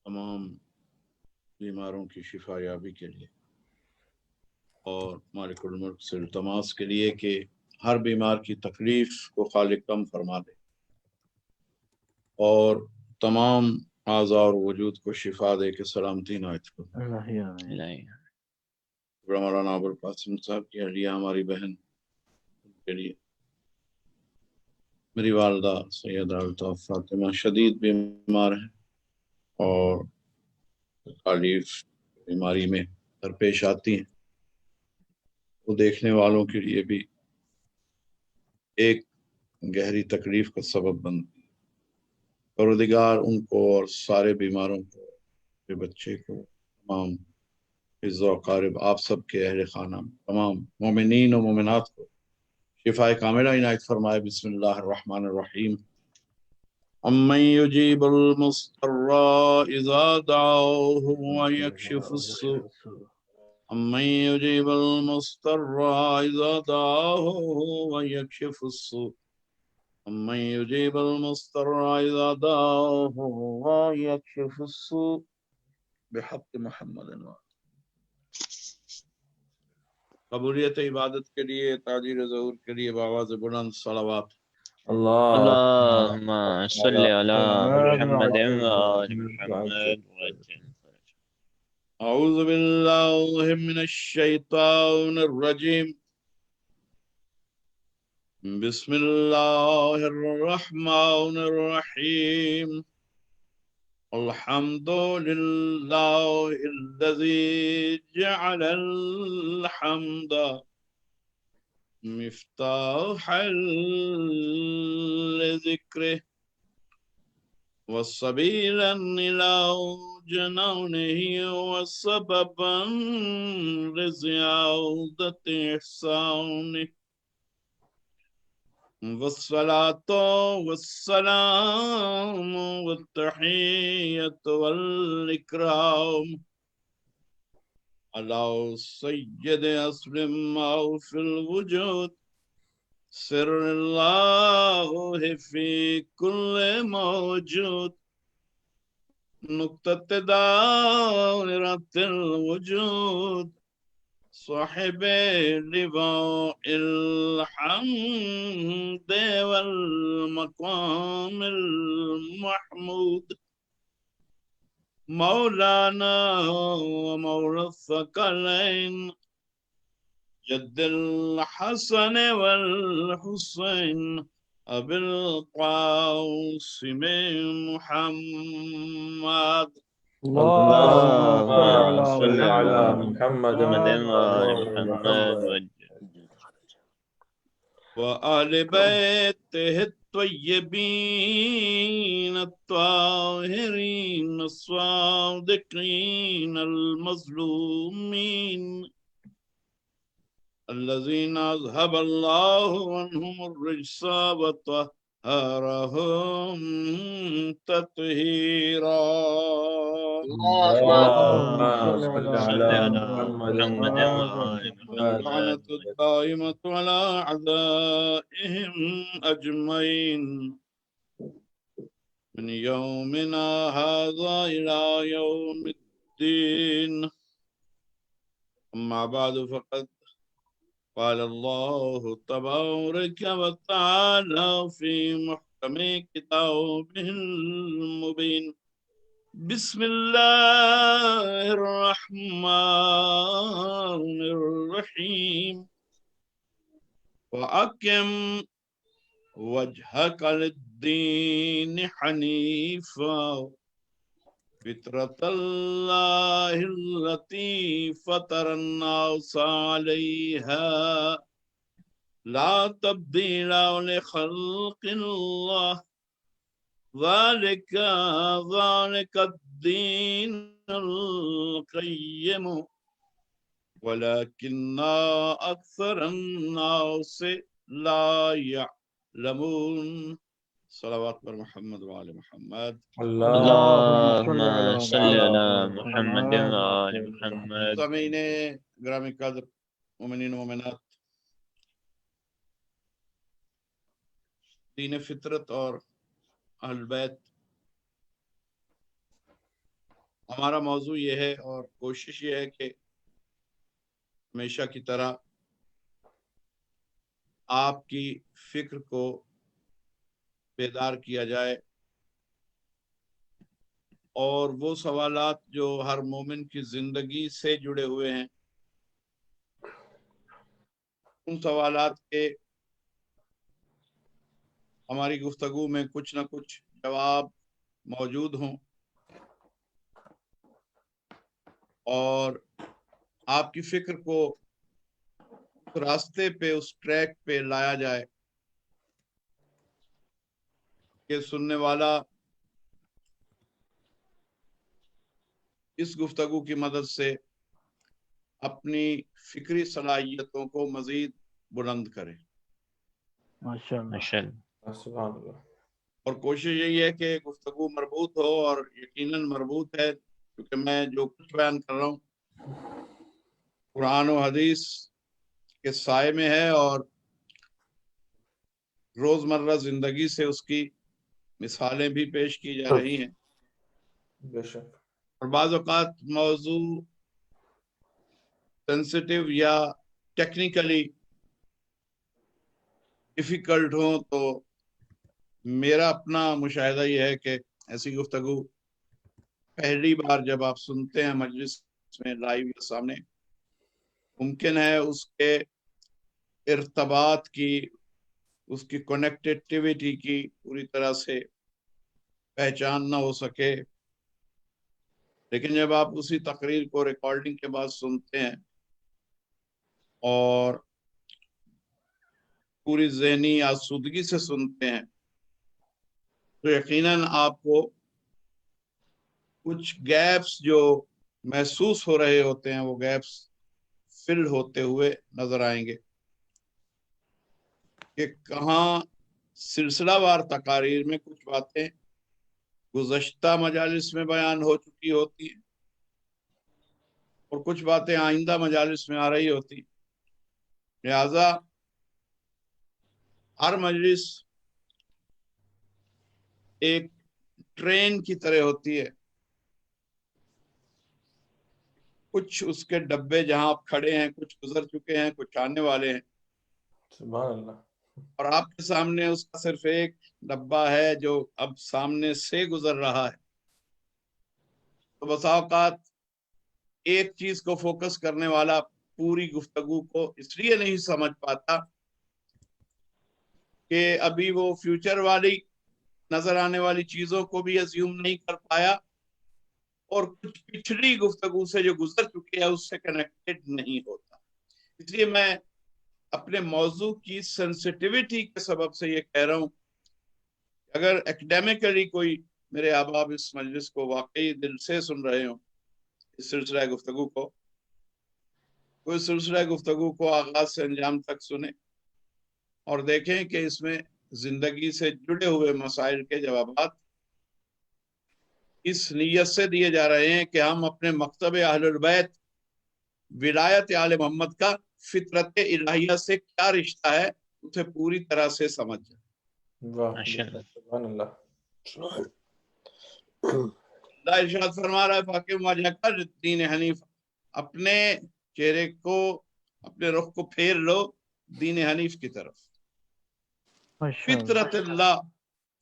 تمام بیماروں کی شفا یابی کے لیے اور مالک الملک سے التماس کے لیے کہ ہر بیمار کی تکلیف کو خالق کم فرما دے اور تمام اعضاء اور وجود کو شفا دے کے سلامتی عنایت فرمائے۔ مولانا ابوالقاسم صاحب کی اہلیہ ہماری بہن کے لیے، میری والدہ سیدہ الطاف فاطمہ شدید بیمار ہیں اور تکالیف بیماری میں درپیش آتی ہیں، وہ دیکھنے والوں کے لیے بھی ایک گہری تکلیف کا سبب بنتی ہے۔ پروردگار ان کو اور سارے بیماروں کو، کے بچے کو، تمام عز و اقارب آپ سب کے اہل خانہ، تمام مومنین و مومنات کو شفاء کاملہ عنایت فرمائے۔ بسم اللہ الرحمن الرحیم۔ امن یجیب المضطر اذا دعوه ویکشف السوء امن یجیب المضطر اذا دعوه ویکشف السوء امن یجیب المضطر اذا دعوه ویکشف السوء بحق محمد۔ قبولیت عبادت کے لیے، تاجیر ظہور کے لیے بآواز بلند صلوات۔ اللهم صل على محمد وآل محمد وسلم۔ اعوذ باللہ من الشیطان الرجیم، بسم اللہ الرحمن الرحیم۔ الحمد للہ الذی جعل الحمد مفتاحا لذکرہ وسبیلا إلى جنانه وسببا لزيادة إحسانه، والصلاة والسلام والتحية والإكرام على سيد أصل ما في الوجود، سر الله في كل موجود، نقطة دائرة الوجود، صاحب لواء الحمد والمقام المحمود، مولانا ومولى الثقلين، جد الحسن والحسين، أبي القاسم محمد۔ اللهم صل على محمد وآل محمد وآل بيته الطيبين الطاهرين الصادقين المظلومين الذين أذهب الله عنهم الرجس وطهرهم تطهيرا۔ اللهم صل على محمد وآل محمد اللعنة الدائمة على أعدائهم أجمعين من يومنا هذا إلى يوم الدين، أما بعد فقد قال الله تبارك وتعالى في محكم كتابه المبين، بسم الله الرحمن الرحيم، وأقم وجهك للدين حنيفا فطرة الله التي فطر الناس عليها لا تبديل لخلق الله، ذلك الدين القيم ولكن أكثر الناس لا يعلمون۔ صلوات پر محمد وآل محمد۔ اللهم صل على محمد وآل محمد۔ سامعین گرامی قدر، مومنین و مومنات، دین فطرت اور اہل بیت ہمارا موضوع یہ ہے، اور کوشش یہ ہے کہ ہمیشہ کی طرح آپ کی فکر کو بیدار کیا جائے، اور وہ سوالات جو ہر مومن کی زندگی سے جڑے ہوئے ہیں ان سوالات کے ہماری گفتگو میں کچھ نہ کچھ جواب موجود ہوں، اور آپ کی فکر کو اس راستے پہ، اس ٹریک پہ لایا جائے کہ سننے والا اس گفتگو کی مدد سے اپنی فکری صلاحیتوں کو مزید بلند کرے۔ ماشاءاللہ۔ سبحان اللہ۔ اور کوشش یہی ہے کہ گفتگو مربوط ہو، اور یقیناً مربوط ہے، کیونکہ میں جو کچھ بیان کر رہا ہوں قرآن و حدیث کے سائے میں ہے، اور روزمرہ زندگی سے اس کی مثالیں بھی پیش کی جا رہی ہیں، بے شک۔ اور بعض اوقات موضوع سینسیٹیو یا ٹیکنیکلی ڈیفیکلٹ ہوں، تو میرا اپنا مشاہدہ یہ ہے کہ ایسی گفتگو پہلی بار جب آپ سنتے ہیں مجلس میں لائیو یا سامنے، ممکن ہے اس کے ارتباط کی، اس کی کنیکٹیویٹی کی پوری طرح سے پہچان نہ ہو سکے، لیکن جب آپ اسی تقریر کو ریکارڈنگ کے بعد سنتے ہیں اور پوری ذہنی آسودگی سے سنتے ہیں، تو یقیناً آپ کو کچھ گیپس جو محسوس ہو رہے ہوتے ہیں وہ گیپس فل ہوتے ہوئے نظر آئیں گے، کہ کہاں سلسلہ وار تقاریر میں کچھ باتیں گزشتہ مجالس میں بیان ہو چکی ہوتی ہیں، اور کچھ باتیں آئندہ مجالس میں آ رہی ہوتی ہیں۔ لہذا ہر مجلس ایک ٹرین کی طرح ہوتی ہے، کچھ اس کے ڈبے جہاں آپ کھڑے ہیں کچھ گزر چکے ہیں، کچھ آنے والے ہیں، سبحان اللہ۔ اور آپ کے سامنے اس کا صرف ایک ڈبہ ہے جو اب سامنے سے گزر رہا ہے۔ تو بسا اوقات ایک چیز کو فوکس کرنے والا پوری گفتگو کو اس لیے نہیں سمجھ پاتا کہ ابھی وہ فیوچر والی نظر آنے والی چیزوں کو بھی ازیوم نہیں کر پایا، اور کچھ پچھلی گفتگو سے جو گزر چکے ہیں اس سے کنیکٹڈ نہیں ہوتا۔ اس لیے میں اپنے موضوع کی سینسٹیویٹی کے سبب سے یہ کہہ رہا ہوں، اگر ایکڈیمکلی کوئی میرے احباب اس مجلس کو واقعی دل سے سن رہے ہوں، اس سلسلہ گفتگو کو، کوئی سلسلہ گفتگو کو آغاز سے انجام تک سنیں اور دیکھیں کہ اس میں زندگی سے جڑے ہوئے مسائل کے جوابات اس نیت سے دیے جا رہے ہیں کہ ہم اپنے مکتب اہل البیت ولایت آل محمد کا فطرت الہیہ سے کیا رشتہ ہے اسے پوری طرح سے سمجھ جائیں۔ واہ، ماشاءاللہ۔ سبحان اللہ۔ اللہ ارشاد فرما رہا ہے فاقم وجہ کا دین حنیف، اپنے چہرے کو، اپنے رخ کو پھیر لو دین حنیف کی طرف۔ فطرت اللہ،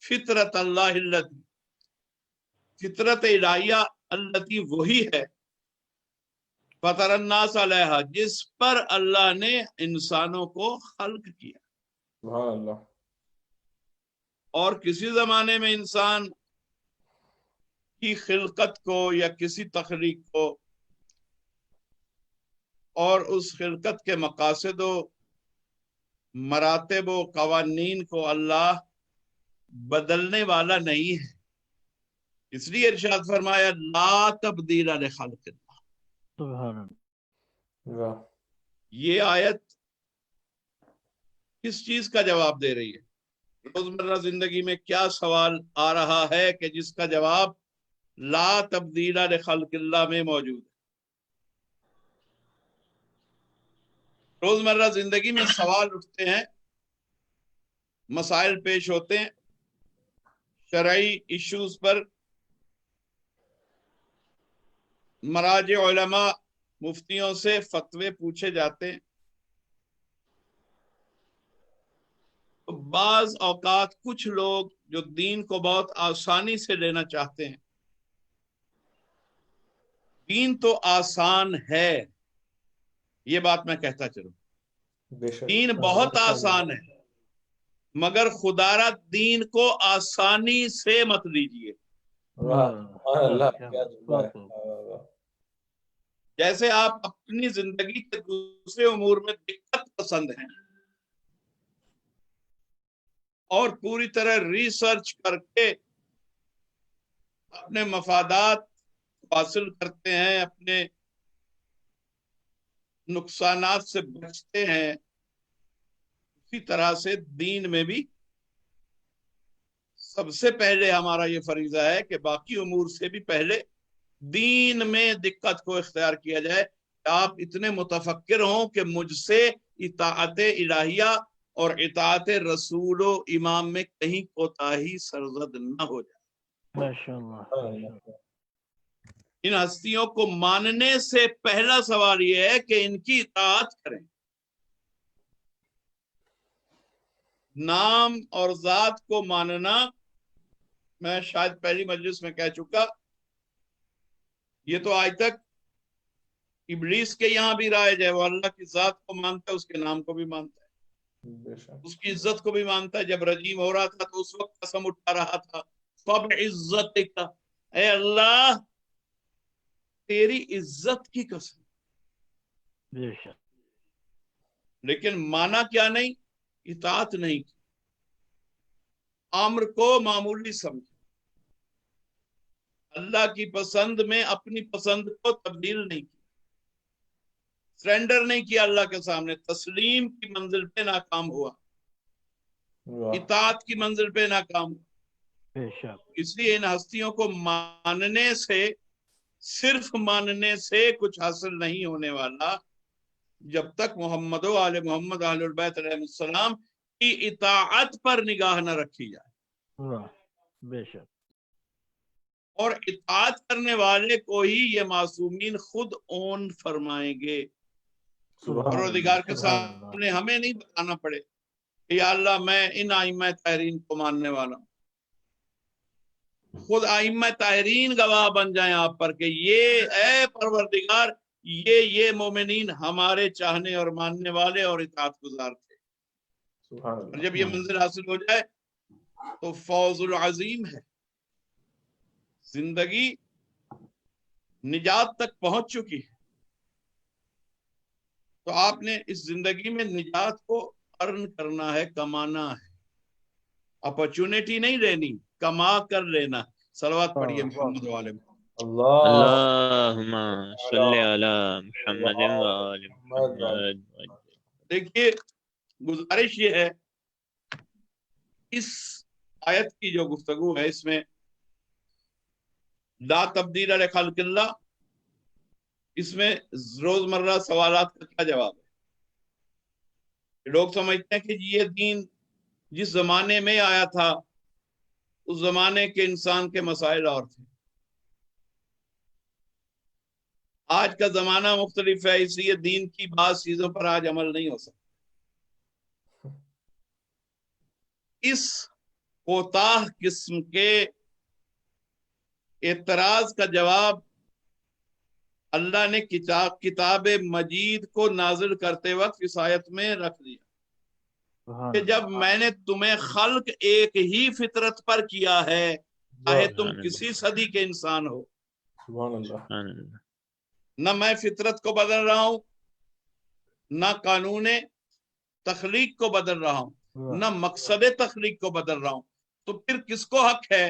فطرت اللہ التی، فطرت الہیہ التی وہی ہے، فطر الناس علیہا، جس پر اللہ نے انسانوں کو خلق کیا۔ سبحان اللہ۔ اور کسی زمانے میں انسان کی خلقت کو یا کسی تخلیق کو اور اس خلقت کے مقاصد و مراتب و قوانین کو اللہ بدلنے والا نہیں ہے، اس لیے ارشاد فرمایا لا تبدیل لخلق اللہ۔ سبحان اللہ۔ واہ، یہ آیت کس چیز کا جواب دے رہی ہے؟ روزمرہ زندگی میں کیا سوال آ رہا ہے کہ جس کا جواب لا تبدیل لخلق اللہ میں موجود ہے؟ روزمرہ زندگی میں سوال اٹھتے ہیں، مسائل پیش ہوتے ہیں، شرعی ایشوز پر مراجع علماء مفتیوں سے فتوے پوچھے جاتے ہیں، تو بعض اوقات کچھ لوگ جو دین کو بہت آسانی سے لینا چاہتے ہیں، دین تو آسان ہے، یہ بات میں کہتا چلوں، بے شک دین بہت آسان ہے، مگر خدا را دین کو آسانی سے مت لیجیے۔ واہ سبحان اللہ، کیا جملہ ہے، واہ واہ۔ جیسے آپ اپنی زندگی کے دوسرے امور میں دقت پسند ہیں اور پوری طرح ریسرچ کر کے اپنے مفادات حاصل کرتے ہیں، اپنے نقصانات سے بچتے ہیں، اسی طرح سے دین میں بھی سب سے پہلے ہمارا یہ فریضہ ہے کہ باقی امور سے بھی پہلے دین میں دقت کو اختیار کیا جائے، کہ آپ اتنے متفکر ہوں کہ مجھ سے اطاعت الہیہ اور اطاعت رسول و امام میں کہیں کوتاہی سرزد نہ ہو جائے۔ ماشاءاللہ۔ ان ہستیوں کو ماننے سے پہلا سوال یہ ہے کہ ان کی اطاعت کریں۔ نام اور ذات کو ماننا، میں شاید پہلی مجلس میں کہہ چکا، یہ تو آج تک ابلیس کے یہاں بھی رائج ہے، وہ اللہ کی ذات کو مانتا ہے، اس کے نام کو بھی مانتا ہے، بے شک اس کی عزت کو بھی مانتا ہے۔ جب رجیم ہو رہا تھا تو اس وقت قسم اٹھا رہا تھا، فَبِعِزَّتِكَ، اے اللہ تیری عزت کی قسم۔ بے شک۔ لیکن مانا کیا نہیں؟ اطاعت نہیں کی، امر کو معمولی سمجھا، اللہ کی پسند میں اپنی پسند کو تبدیل نہیں کی، سرنڈر نہیں کیا اللہ کے سامنے، تسلیم کی منزل پہ ناکام ہوا، واہ اطاعت کی منزل پہ ناکام ہوا۔ بے شک۔ اس لیے ان ہستیوں کو ماننے سے، صرف ماننے سے کچھ حاصل نہیں ہونے والا، جب تک محمد و آل محمد اہل البیت علیہ السلام کی اطاعت پر نگاہ نہ رکھی جائے۔ واہ بے شک۔ اور اطاعت کرنے والے کو ہی یہ معصومین خود اون فرمائیں گے۔ پروردگار کے سامنے ہمیں نہیں بتانا پڑے کہ یا اللہ میں ان ائمہ طاہرین کو ماننے والا ہوں، خود ائمہ طاہرین گواہ بن جائیں آپ پر کہ یہ اے پروردگار یہ مومنین ہمارے چاہنے اور ماننے والے اور اطاعت گزار تھے۔ سبحان اور اللہ۔ جب یہ منزل حاصل ہو جائے تو فوز العظیم ہے، زندگی نجات تک پہنچ چکی ہے۔ تو آپ نے اس زندگی میں نجات کو ارن کرنا ہے، کمانا ہے، اپرچونٹی نہیں لینی، کما کر لینا۔ صلوات پڑھیے محمد والے۔ اللہ اللہم صلی علی محمد وآل محمد۔ دیکھیے گزارش یہ ہے، اس آیت کی جو گفتگو ہے اس میں لا تبدیل لخلق اللہ، اس میں روزمرہ سوالات کا کیا جواب ہے؟ لوگ سمجھتے ہیں کہ یہ دین جس زمانے میں آیا تھا اس زمانے کے انسان کے مسائل اور تھے، آج کا زمانہ مختلف ہے، اس لیے دین کی بعض چیزوں پر آج عمل نہیں ہو سکتا۔ اس کوتاہ قسم کے اعتراض کا جواب اللہ نے کتاب مجید کو نازل کرتے وقت اس آیت میں رکھ دیا کہ جب میں نے تمہیں خلق ایک ہی فطرت پر کیا ہے، چاہے تم کسی صدی کے انسان ہو، سبحان اللہ۔ نہ میں فطرت کو بدل رہا ہوں، نہ قانون تخلیق کو بدل رہا ہوں، نہ مقصد تخلیق کو بدل رہا ہوں، تو پھر کس کو حق ہے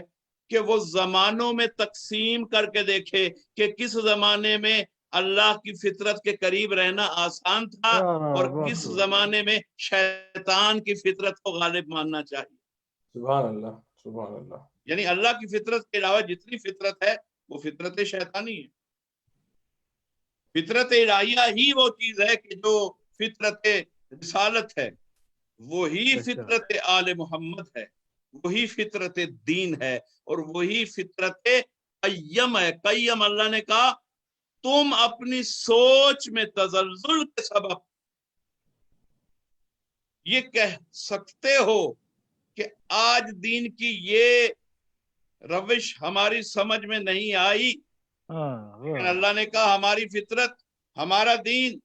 کہ وہ زمانوں میں تقسیم کر کے دیکھے کہ کس زمانے میں اللہ کی فطرت کے قریب رہنا آسان تھا اور کس زمانے میں شیطان کی فطرت کو غالب ماننا چاہیے۔ سبحان اللہ، سبحان اللہ۔ یعنی اللہ کی فطرت کے علاوہ جتنی فطرت ہے وہ فطرت شیطانی ہے۔ فطرت الہیہ ہی وہ چیز ہے کہ جو فطرت رسالت ہے، وہی فطرت آل محمد ہے، وہی فطرت دین ہے اور وہی فطرت قیم ہے. قیم اللہ نے کہا تم اپنی سوچ میں تزلزل کے سبب یہ کہہ سکتے ہو کہ آج دین کی یہ روش ہماری سمجھ میں نہیں آئی، لیکن اللہ نے کہا ہماری فطرت ہمارا دین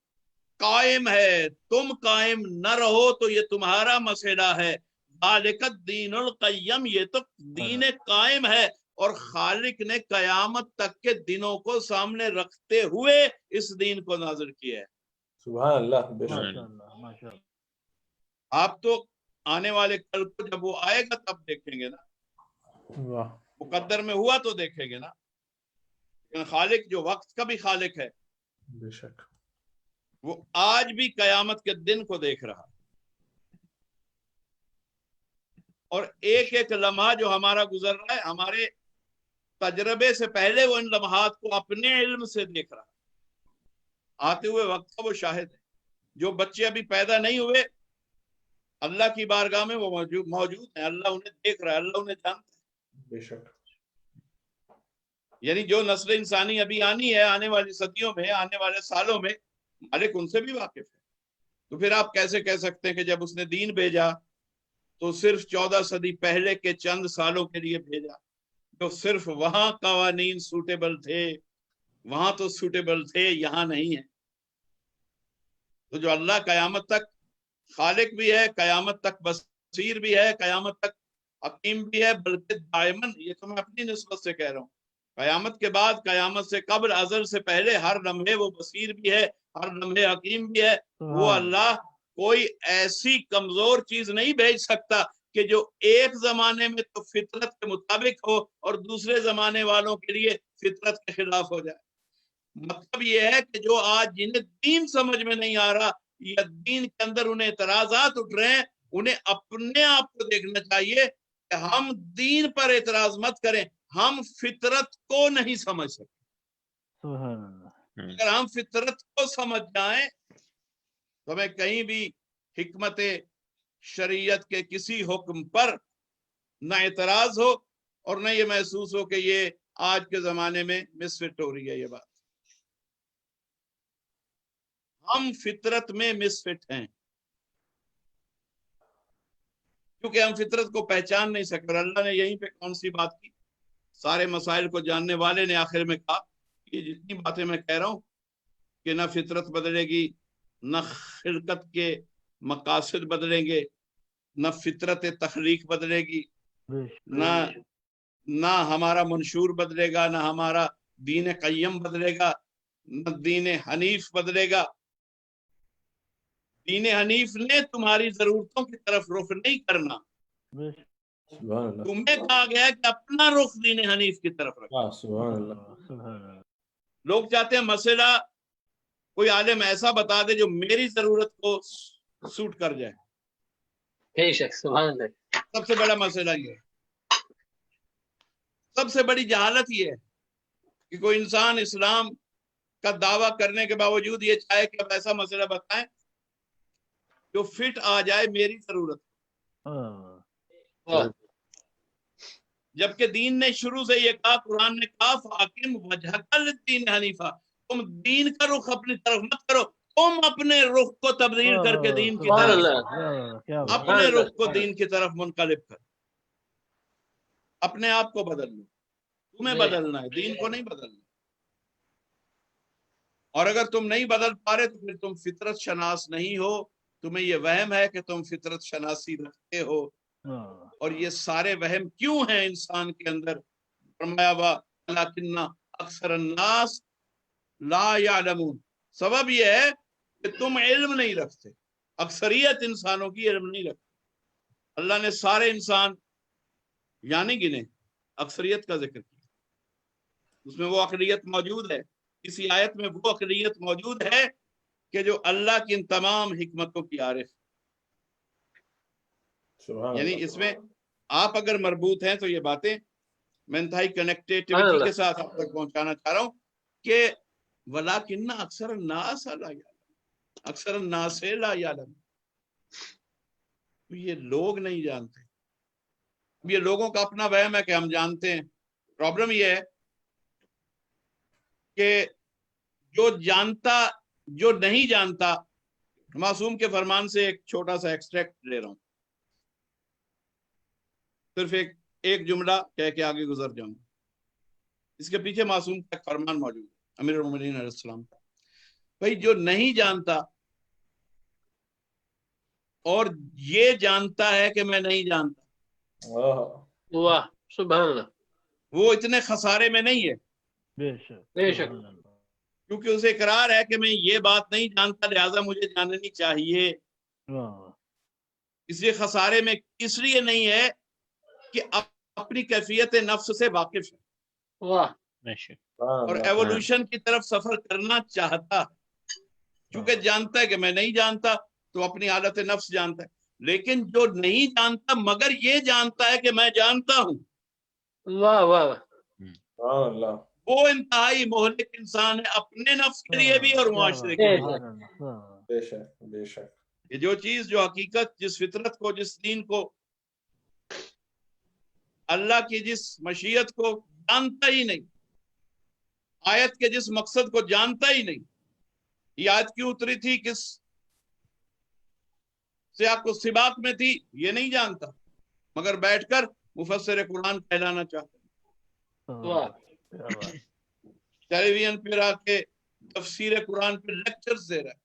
قائم ہے، تم قائم نہ رہو تو یہ تمہارا مسئلہ ہے. ذالک الدین القیم، یہ تو دین قائم ہے اور خالق نے قیامت تک کے دنوں کو سامنے رکھتے ہوئے اس دین کو نازل کیا ہے. سبحان اللہ. بے شک. ماشاءاللہ ماشاءاللہ. آپ تو آنے والے کل کو جب وہ آئے گا تب دیکھیں گے نا، واہ. مقدر میں ہوا تو دیکھیں گے نا. لیکن خالق جو وقت کا بھی خالق ہے بے شک. وہ آج بھی قیامت کے دن کو دیکھ رہا، اور ایک ایک لمحہ جو ہمارا گزر رہا ہے ہمارے تجربے سے پہلے وہ ان لمحات کو اپنے علم سے دیکھ رہا. آتے ہوئے وقت کا وہ شاہد ہے. جو بچے ابھی پیدا نہیں ہوئے اللہ کی بارگاہ میں وہ موجود ہیں، اللہ انہیں دیکھ رہا ہے، اللہ انہیں جانتا ہے. بے شک. یعنی جو نسل انسانی ابھی آنی ہے آنے والی صدیوں میں، آنے والے سالوں میں، مالک ان سے بھی واقف ہے. تو پھر آپ کیسے کہہ سکتے ہیں کہ جب اس نے دین بھیجا تو صرف 14 صدی پہلے کے چند سالوں کے لیے بھیجا، جو صرف وہاں قوانین سوٹیبل تھے، وہاں تو سوٹیبل تھے، یہاں نہیں ہے. تو جو اللہ قیامت تک خالق بھی ہے، قیامت تک بصیر بھی ہے، قیامت تک حکیم بھی ہے، بلکہ دائماً، یہ تو میں اپنی نسبت سے کہہ رہا ہوں، قیامت کے بعد، قیامت سے قبل، ازل سے پہلے ہر لمحے وہ بصیر بھی ہے، ہر لمحے حکیم بھی ہے. وہ اللہ کوئی ایسی کمزور چیز نہیں بھیج سکتا کہ جو ایک زمانے میں تو فطرت کے مطابق ہو اور دوسرے زمانے والوں کے لیے فطرت کے خلاف ہو جائے. مطلب یہ ہے کہ جو آج جنہیں دین سمجھ میں نہیں آ رہا یا دین کے اندر انہیں اعتراضات اٹھ رہے ہیں، انہیں اپنے آپ کو دیکھنا چاہیے کہ ہم دین پر اعتراض مت کریں، ہم فطرت کو نہیں سمجھ سکتے. سبحان اللہ. اگر ہم فطرت کو سمجھ جائیں تو ہمیں کہیں بھی حکمت شریعت کے کسی حکم پر نہ اعتراض ہو اور نہ یہ محسوس ہو کہ یہ آج کے زمانے میں مس فٹ ہو رہی ہے. یہ بات ہم فطرت میں مس فٹ ہیں کیونکہ ہم فطرت کو پہچان نہیں سکتے. اور اللہ نے یہیں پہ کون سی بات کی، سارے مسائل کو جاننے والے نے آخر میں کہا کہ جتنی باتیں میں کہہ رہا ہوں کہ نہ فطرت بدلے گی، نہ خلقت کے مقاصد بدلیں گے، نہ فطرت تخلیق بدلے گی، نہ ہمارا منشور بدلے گا، نہ ہمارا دین قیم بدلے گا، نہ دین حنیف بدلے گا. دین حنیف نے تمہاری ضرورتوں کی طرف رخ نہیں کرنا، تمہیں کہا گیا ہے کہ اپنا رخ دین حنیف کی طرف رکھو. سبحان اللہ. لوگ چاہتے ہیں مسئلہ کوئی عالم ایسا بتا دے جو میری ضرورت کو سوٹ کر جائے. بے شک. سبحان اللہ. سب سے بڑا مسئلہ یہ ہے، سب سے بڑی جہالت یہ ہے کہ کوئی انسان اسلام کا دعویٰ کرنے کے باوجود یہ چاہے کہ اب ایسا مسئلہ بتائیں جو فٹ آ جائے میری ضرورت. جبکہ دین نے شروع سے یہ کہا، قرآن نے کہا فَأَقِمْ وَجْهَكَ لِلدِّينِ حنیفا، تم دین کا رخ اپنی طرف مت کرو، تم اپنے رخ کو تبدیل کر کے دین کی طرف، اپنے رخ کو دین کی طرف منقلب کر، اپنے آپ کو بدل لو. تمہیں بدلنا ہے، دین کو نہیں بدلنا. اور اگر تم نہیں بدل پا رہے تو پھر تم فطرت شناس نہیں ہو، تمہیں یہ وہم ہے کہ تم فطرت شناسی رکھتے ہو. اور یہ سارے وہم کیوں ہیں انسان کے اندر؟ فرمایا وَلَٰكِنَّ أَكْثَرَ النَّاسِ لَا يَعْلَمُونَ. سبب یہ ہے کہ تم علم نہیں رکھتے، اکثریت انسانوں کی علم نہیں رکھتے. اللہ نے سارے انسان یعنی گنے، اکثریت کا ذکر کیا، اس میں وہ اقلیت موجود ہے. کسی آیت میں وہ اقلیت موجود ہے کہ جو اللہ کی ان تمام حکمتوں کی عارف. یعنی اس میں آپ اگر مربوط ہیں تو یہ باتیں میں انتہائی کنیکٹیوٹی کے ساتھ آپ تک پہنچانا چاہ رہا ہوں کہ وَلَٰكِنَّ أَكْثَرَ النَّاسَ لَا يَعْلَمُونَ، اکثر النَّاسِ لَا يَعْلَمُونَ. یہ لوگ نہیں جانتے، یہ لوگوں کا اپنا وہم ہے کہ ہم جانتے ہیں. پرابلم یہ ہے کہ جو نہیں جانتا، معصوم کے فرمان سے ایک چھوٹا سا ایکسٹریکٹ لے رہا ہوں، صرف ایک جملہ کہہ کے آگے گزر جاؤں. اس کے پیچھے معصوم کا ایک فرمان موجود ہے امیر المومنین علیہ السلام کا. بھائی جو نہیں جانتا اور یہ جانتا ہے کہ میں نہیں جانتا، واہ سبحان اللہ. وہ اتنے خسارے میں نہیں ہے، بے شک بے شک. سبحان اللہ. کیونکہ اسے اقرار ہے کہ میں یہ بات نہیں جانتا لہٰذا مجھے جاننی چاہیے. واہ اس لیے خسارے میں اس لیے نہیں ہے کہ اپنی کیفیت نفس سے واقف ہے واہ بے شک. اور ایوولوشن کی طرف سفر کرنا چاہتا، چونکہ جانتا ہے کہ میں نہیں جانتا تو اپنی حالت نفس جانتا ہے. لیکن جو نہیں جانتا مگر یہ جانتا ہے کہ میں جانتا ہوں، واہ واہ. وہ انتہائی مہلک انسان ہے، اپنے نفس کے لیے بھی اور معاشرے کے لیے. سبحان اللہ. واہ. بے شک بے شک. یہ جو چیز، جو حقیقت، جس فطرت کو، جس دین کو، اللہ کی جس مشیت کو جانتا ہی نہیں، آیت کے جس مقصد کو جانتا ہی نہیں. یہ آیت کیوں اتری تھی، کس سیاق و سباق میں تھی، یہ نہیں جانتا، مگر بیٹھ کر مفسر قرآن کہلانا چاہتا. واہ. ٹیلی ویژن پہ آ کے تفسیر قرآن پہ لیکچرز دے رہا ہے.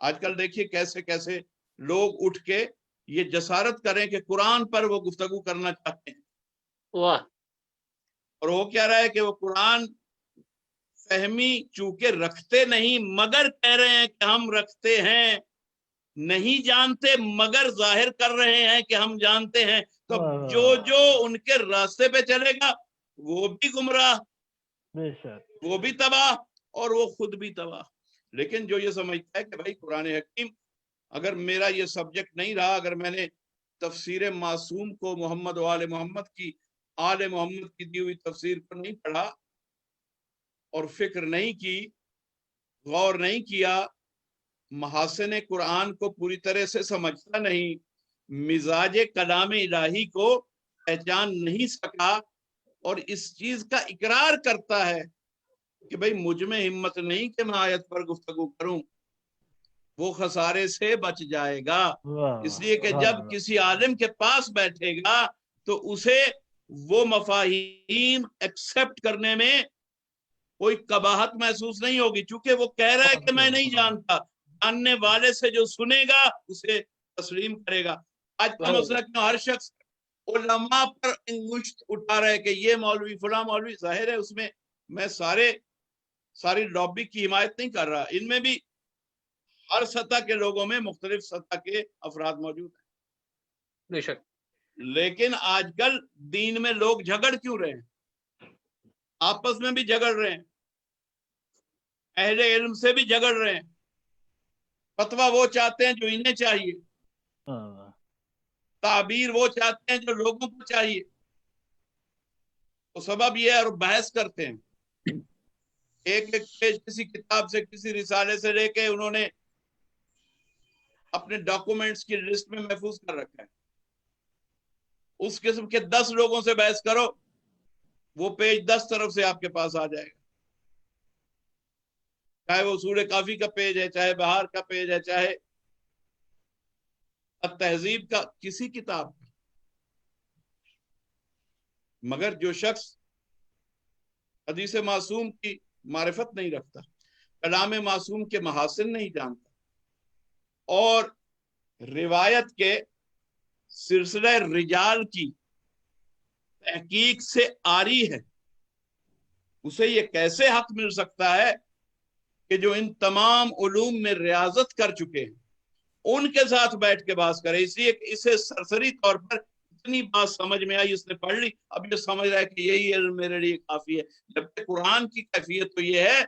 آج کل دیکھیے کیسے کیسے لوگ اٹھ کے یہ جسارت کریں کہ قرآن پر وہ گفتگو کرنا چاہتے ہیں. واہ. اور وہ کیا رہا ہے کہ وہ قرآن فہمی چونکہ رکھتے نہیں مگر کہہ رہے ہیں کہ ہم رکھتے ہیں، نہیں جانتے مگر ظاہر کر رہے ہیں کہ ہم جانتے ہیں. تو جو ان کے راستے پہ چلے گا وہ بھی گمراہ، بے شک. وہ بھی تباہ اور وہ خود بھی تباہ. لیکن جو یہ سمجھتا ہے کہ بھائی قرآن حکیم، اگر میرا یہ سبجیکٹ نہیں رہا، اگر میں نے تفسیر معصوم کو، محمد و آل محمد کی، آل محمد کی دی ہوئی تفسیر کو نہیں پڑھا اور فکر نہیں کی، غور نہیں کیا، محاسن قرآن کو پوری طرح سے سمجھتا نہیں، مزاج کلام الہی کو پہچان نہیں سکا اور اس چیز کا اقرار کرتا ہے کہ بھئی مجھ میں ہمت نہیں کہ میں آیت پر گفتگو کروں، وہ خسارے سے بچ جائے گا. اس لیے کہ جب کسی عالم کے پاس بیٹھے گا تو اسے وہ مفاہیم ایکسپٹ کرنے میں کوئی قباحت محسوس نہیں ہوگی، چونکہ وہ کہہ رہا ہے کہ میں نہیں جانتا. جاننے والے سے جو سنے گا اسے تسلیم کرے گا. آج کا مسئلہ کیوں ہر شخص علماء پر انگشت اٹھا رہا ہے کہ یہ مولوی فلاں مولوی، ظاہر ہے اس میں میں ساری لابی کی حمایت نہیں کر رہا، ان میں بھی ہر سطح کے لوگوں میں مختلف سطح کے افراد موجود ہیں. بے شک. لیکن آج کل دین میں لوگ جھگڑ کیوں رہے ہیں؟ آپس میں بھی جھگڑ رہے ہیں، اہل علم سے بھی جھگڑ رہے ہیں، فتویٰ وہ چاہتے ہیں جو انہیں چاہیے، تعبیر وہ چاہتے ہیں جو لوگوں کو چاہیے. تو سبب یہ ہے، اور بحث کرتے ہیں ایک ایک پیج کسی کتاب سے، کسی رسالے سے لے کے انہوں نے اپنے ڈاکومنٹس کی لسٹ میں محفوظ کر رکھا ہے. اس قسم کے 10 لوگوں سے بحث کرو، وہ پیج 10 طرف سے آپ کے پاس آ جائے گا، چاہے وہ اصول کافی کا پیج ہے، چاہے بہار کا پیج ہے، چاہے التہذیب کا کسی کتاب کا. مگر جو شخص حدیث معصوم کی معرفت نہیں رکھتا، کلام معصوم کے محاسن نہیں جانتا اور روایت کے سلسلہ رجال کی تحقیق سے آری ہے، اسے یہ کیسے حق مل سکتا ہے کہ جو ان تمام علوم میں ریاضت کر چکے ہیں ان کے ساتھ بیٹھ کے بحث کرے. اس لیے اسے سرسری طور پر اتنی بات سمجھ میں آئی، اس نے پڑھ لی، اب یہ سمجھ رہا ہے کہ یہی علم میرے لیے کافی ہے. جبکہ قرآن کی کیفیت تو یہ ہے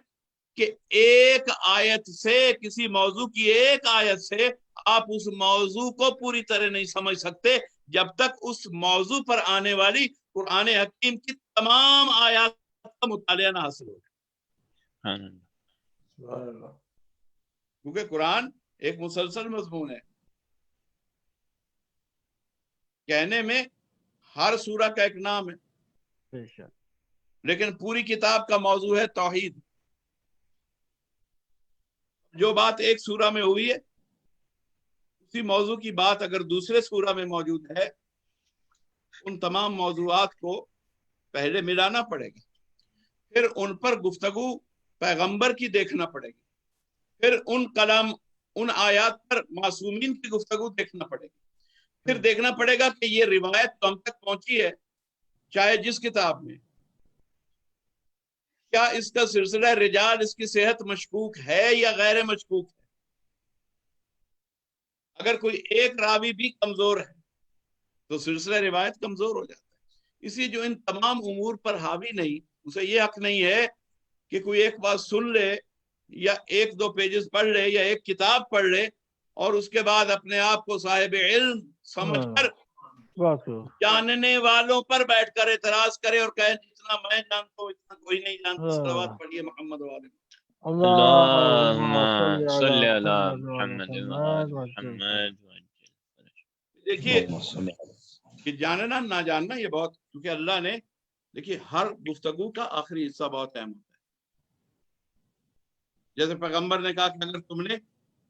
کہ ایک آیت سے، کسی موضوع کی ایک آیت سے آپ اس موضوع کو پوری طرح نہیں سمجھ سکتے جب تک اس موضوع پر آنے والی قرآن حکیم کی تمام آیات کا مطالعہ نہ حاصل ہو. کیونکہ قرآن ایک مسلسل مضمون ہے، کہنے میں ہر سورہ کا ایک نام ہے، بے شک لیکن پوری کتاب کا موضوع ہے توحید۔ جو بات ایک سورہ میں ہوئی ہے اسی موضوع کی بات اگر دوسرے سورہ میں موجود ہے، ان تمام موضوعات کو پہلے ملانا پڑے گا، پھر ان پر گفتگو پیغمبر کی دیکھنا پڑے گی، پھر ان آیات پر معصومین کی گفتگو دیکھنا پڑے گی، پھر دیکھنا پڑے گا کہ یہ روایت تو ہم تک پہنچی ہے چاہے جس کتاب میں، کیا اس کا سلسلہ رجال، اس کی صحت مشکوک ہے یا غیر مشکوک ہے؟ اگر کوئی ایک راوی بھی کمزور ہے تو سلسلہ روایت کمزور ہو جاتا ہے۔ اسی جو ان تمام امور پر حاوی نہیں، اسے یہ حق نہیں ہے کہ کوئی ایک بات سن لے یا ایک دو پیجز پڑھ لے یا ایک کتاب پڑھ لے اور اس کے بعد اپنے آپ کو صاحب علم سمجھ کر جاننے والوں پر بیٹھ کر اعتراض کرے اور کہے جتنا میں جانتا ہوں اتنا کوئی نہیں جانتا۔ صلوات پڑھیے محمد والے۔ اللهم صل على محمد وآل محمد دیکھیے کہ جاننا نہ جاننا یہ بہت، کیونکہ اللہ نے دیکھیے ہر گفتگو کا آخری حصہ بہت اہم ہوتا ہے۔ جیسے پیغمبر نے کہا کہ اگر تم نے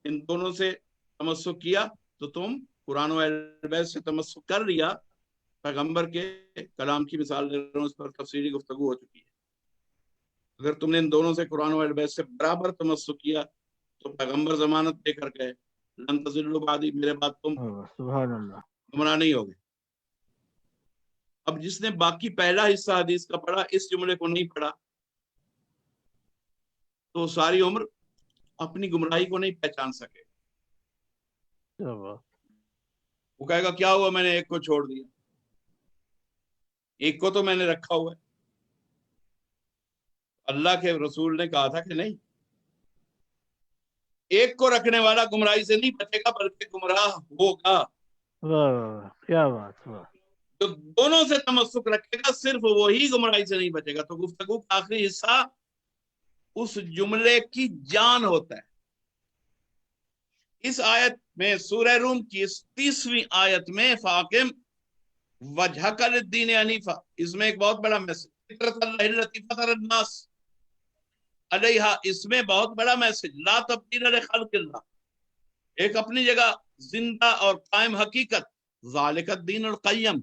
ان دونوں سے تمسک کیا تو تم قرآن و اہل بیت سے تمسک کر لیا۔ پیغمبر کے کلام کی مثال دے رہا ہوں، اس پر تفصیلی گفتگو ہو چکی ہے۔ اگر تم نے ان دونوں سے قرآن و اہل بیت سے برابر تمسک کیا تو پیغمبر ضمانت دے کر گئے لن تضلوا بعدی، میرے بعد تم سبحان اللہ گمراہ نہیں ہوگے۔ اب جس نے باقی پہلا حصہ حدیث کا پڑھا، اس جملے کو نہیں پڑھا، تو ساری عمر اپنی گمراہی کو نہیں پہچان سکے۔ وہ کہے گا کیا ہوا، میں نے ایک کو چھوڑ دیا، ایک کو تو میں نے رکھا ہوا ہے۔ اللہ کے رسول نے کہا تھا کہ نہیں، ایک کو رکھنے والا گمراہی سے نہیں بچے گا بلکہ گمراہ ہوگا۔ کیا بات، جو دونوں سے تمسک رکھے گا صرف وہی گمراہی سے نہیں بچے گا۔ تو گفتگو کا آخری حصہ اس جملے کی جان ہوتا ہے۔ اس آیت میں سورہ روم کی 30ویں آیت میں فاقم وجہک للدین حنیفہ، اس میں ایک بہت بڑا میسج، فطرۃ اللہ التی فطر الناس علیہا، اس میں بہت بڑا میسج، لا تبدیل لخلق اللہ، ایک اپنی جگہ زندہ اور قائم حقیقت، ذالک الدین القیم۔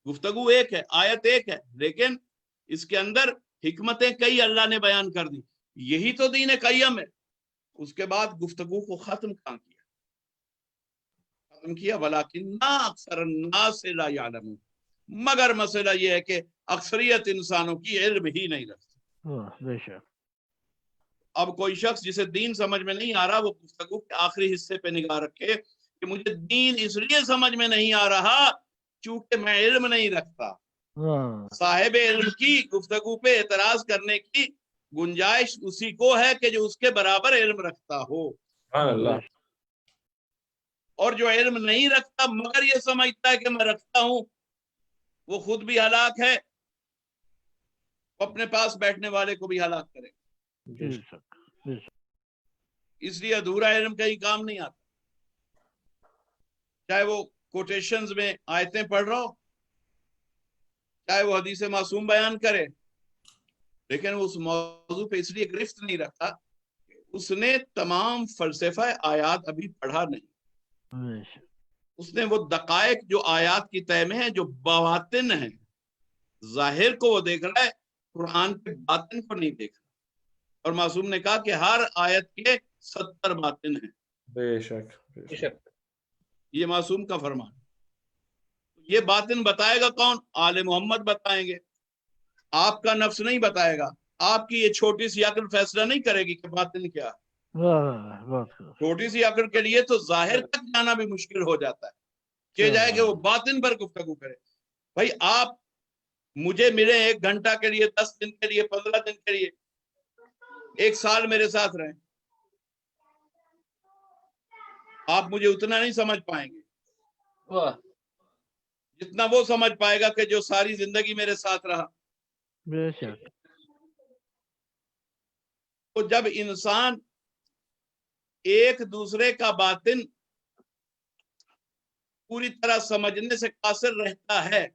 گفتگو ایک ہے، آیت ایک ہے، لیکن اس کے اندر حکمتیں کئی اللہ نے بیان کر دی، یہی تو دین قیم ہے۔ اس کے بعد گفتگو کو ختم کیا ولیکن اکثر الناس لا یعلمون، مگر مسئلہ یہ ہے کہ اکثریت انسانوں کی علم ہی نہیں رکھتی۔ بے شک اب کوئی شخص جسے دین سمجھ میں نہیں آ رہا، وہ گفتگو کے آخری حصے پہ نگاہ رکھے کہ مجھے دین اس لیے سمجھ میں نہیں آ رہا چونکہ میں علم نہیں رکھتا۔ صاحب علم کی گفتگو پہ اعتراض کرنے کی گنجائش اسی کو ہے کہ جو اس کے برابر علم رکھتا ہو، سبحان اللہ۔ اور جو علم نہیں رکھتا مگر یہ سمجھتا ہے کہ میں رکھتا ہوں، وہ خود بھی ہلاک ہے، اپنے پاس بیٹھنے والے کو بھی ہلاک کرے۔ اس لیے ادھورا علم کہیں کام نہیں آتا، چاہے وہ کوٹیشنز میں آیتیں پڑھ رہا ہو، چاہے وہ حدیث معصوم بیان کرے، لیکن اس موضوع پہ اس لیے گرفت نہیں رکھتا کہ اس نے تمام فلسفہ آیات ابھی پڑھا نہیں۔ اس نے وہ دقائق جو آیات کی طے میں ہیں، جو باطن ہیں، ظاہر کو وہ دیکھ رہا ہے، قرآن کے باطن کو نہیں دیکھ رہا۔ اور معصوم نے کہا کہ ہر آیت کے 70 باطن ہیں۔ بے شک بے شک۔ یہ معصوم کا فرمان۔ یہ باطن بتائے گا کون؟ آل محمد بتائیں گے، آپ کا نفس نہیں بتائے گا، آپ کی یہ چھوٹی سی عقل فیصلہ نہیں کرے گی کہ باطن کیا۔ چھوٹی سی عقل کے لیے تو ظاہر تک جانا بھی مشکل ہو جاتا ہے کہ جائے کہ وہ باطن پر گفتگو کرے۔ بھائی آپ مجھے ملے 1 گھنٹہ کے لیے، 10 دن کے لیے، 15 دن کے لیے، 1 سال میرے ساتھ رہیں، آپ مجھے اتنا نہیں سمجھ پائیں گے جتنا وہ سمجھ پائے گا کہ جو ساری زندگی میرے ساتھ رہا۔ بے شک تو جب انسان ایک دوسرے کا باطن پوری طرح سمجھنے سے قاصر رہتا ہے.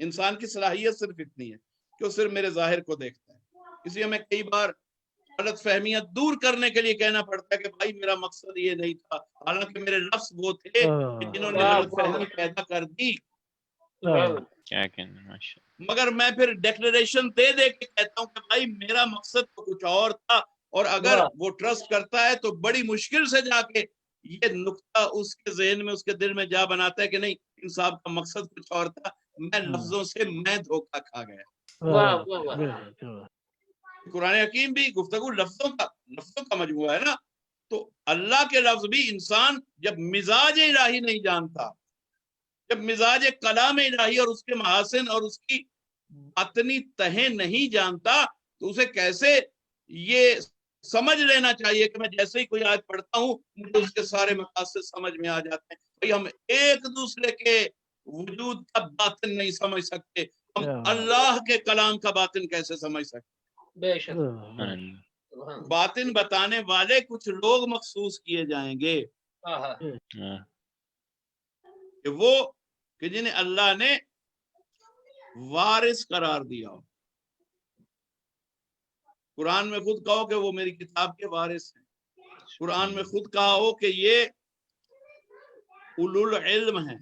انسان کی صلاحیت صرف اتنی ہے کہ وہ صرف میرے ظاہر کو دیکھتا ہے. اس لیے ہمیں کئی بار غلط فہمیاں دور کرنے کے لیے کہنا پڑتا ہے کہ بھائی میرا مقصد یہ نہیں تھا، حالانکہ میرے لفظ وہ تھے کہ جنہوں نے غلط فہمی پیدا کر دی. کیا کہنا ماشاء مگر میں پھر ڈیکلریشن دے دے کے کہتا ہوں کہ بھائی میرا مقصد تو کچھ اور تھا. اور اگر وہ ٹرسٹ کرتا ہے تو بڑی مشکل سے جا کے یہ نقطہ اس کے ذہن میں، اس کے دل میں جا بناتا ہے کہ نہیں، ان صاحب کا مقصد کچھ اور تھا، میں لفظوں سے میں دھوکہ کھا گیا. قرآن حکیم بھی گفتگو لفظوں کا مجموعہ ہے نا. تو اللہ کے لفظ بھی انسان جب مزاج الہی نہیں جانتا، جب مزاج کلام الہی اور اس کے محاسن اور اس کی باطنی تہیں نہیں جانتا، تو اسے کیسے یہ سمجھ لینا چاہیے کہ میں جیسے ہی کوئی آیت پڑھتا ہوں مجھے اس کے سارے مقاصد سمجھ میں آ جاتے ہیں. بھائی ہم ایک دوسرے کے وجود کا باطن نہیں سمجھ سکتے، ہم اللہ کے کلام کا باطن کیسے سمجھ سکتے؟ بے شک. اللہ. باطن بتانے والے کچھ لوگ مخصوص کیے جائیں گے کہ وہ کہ جنہیں اللہ نے وارث قرار دیا ہو. قرآن میں خود کہو کہ وہ میری کتاب کے وارث ہیں. قرآن میں خود کہا ہو کہ یہ اولو العلم ہیں.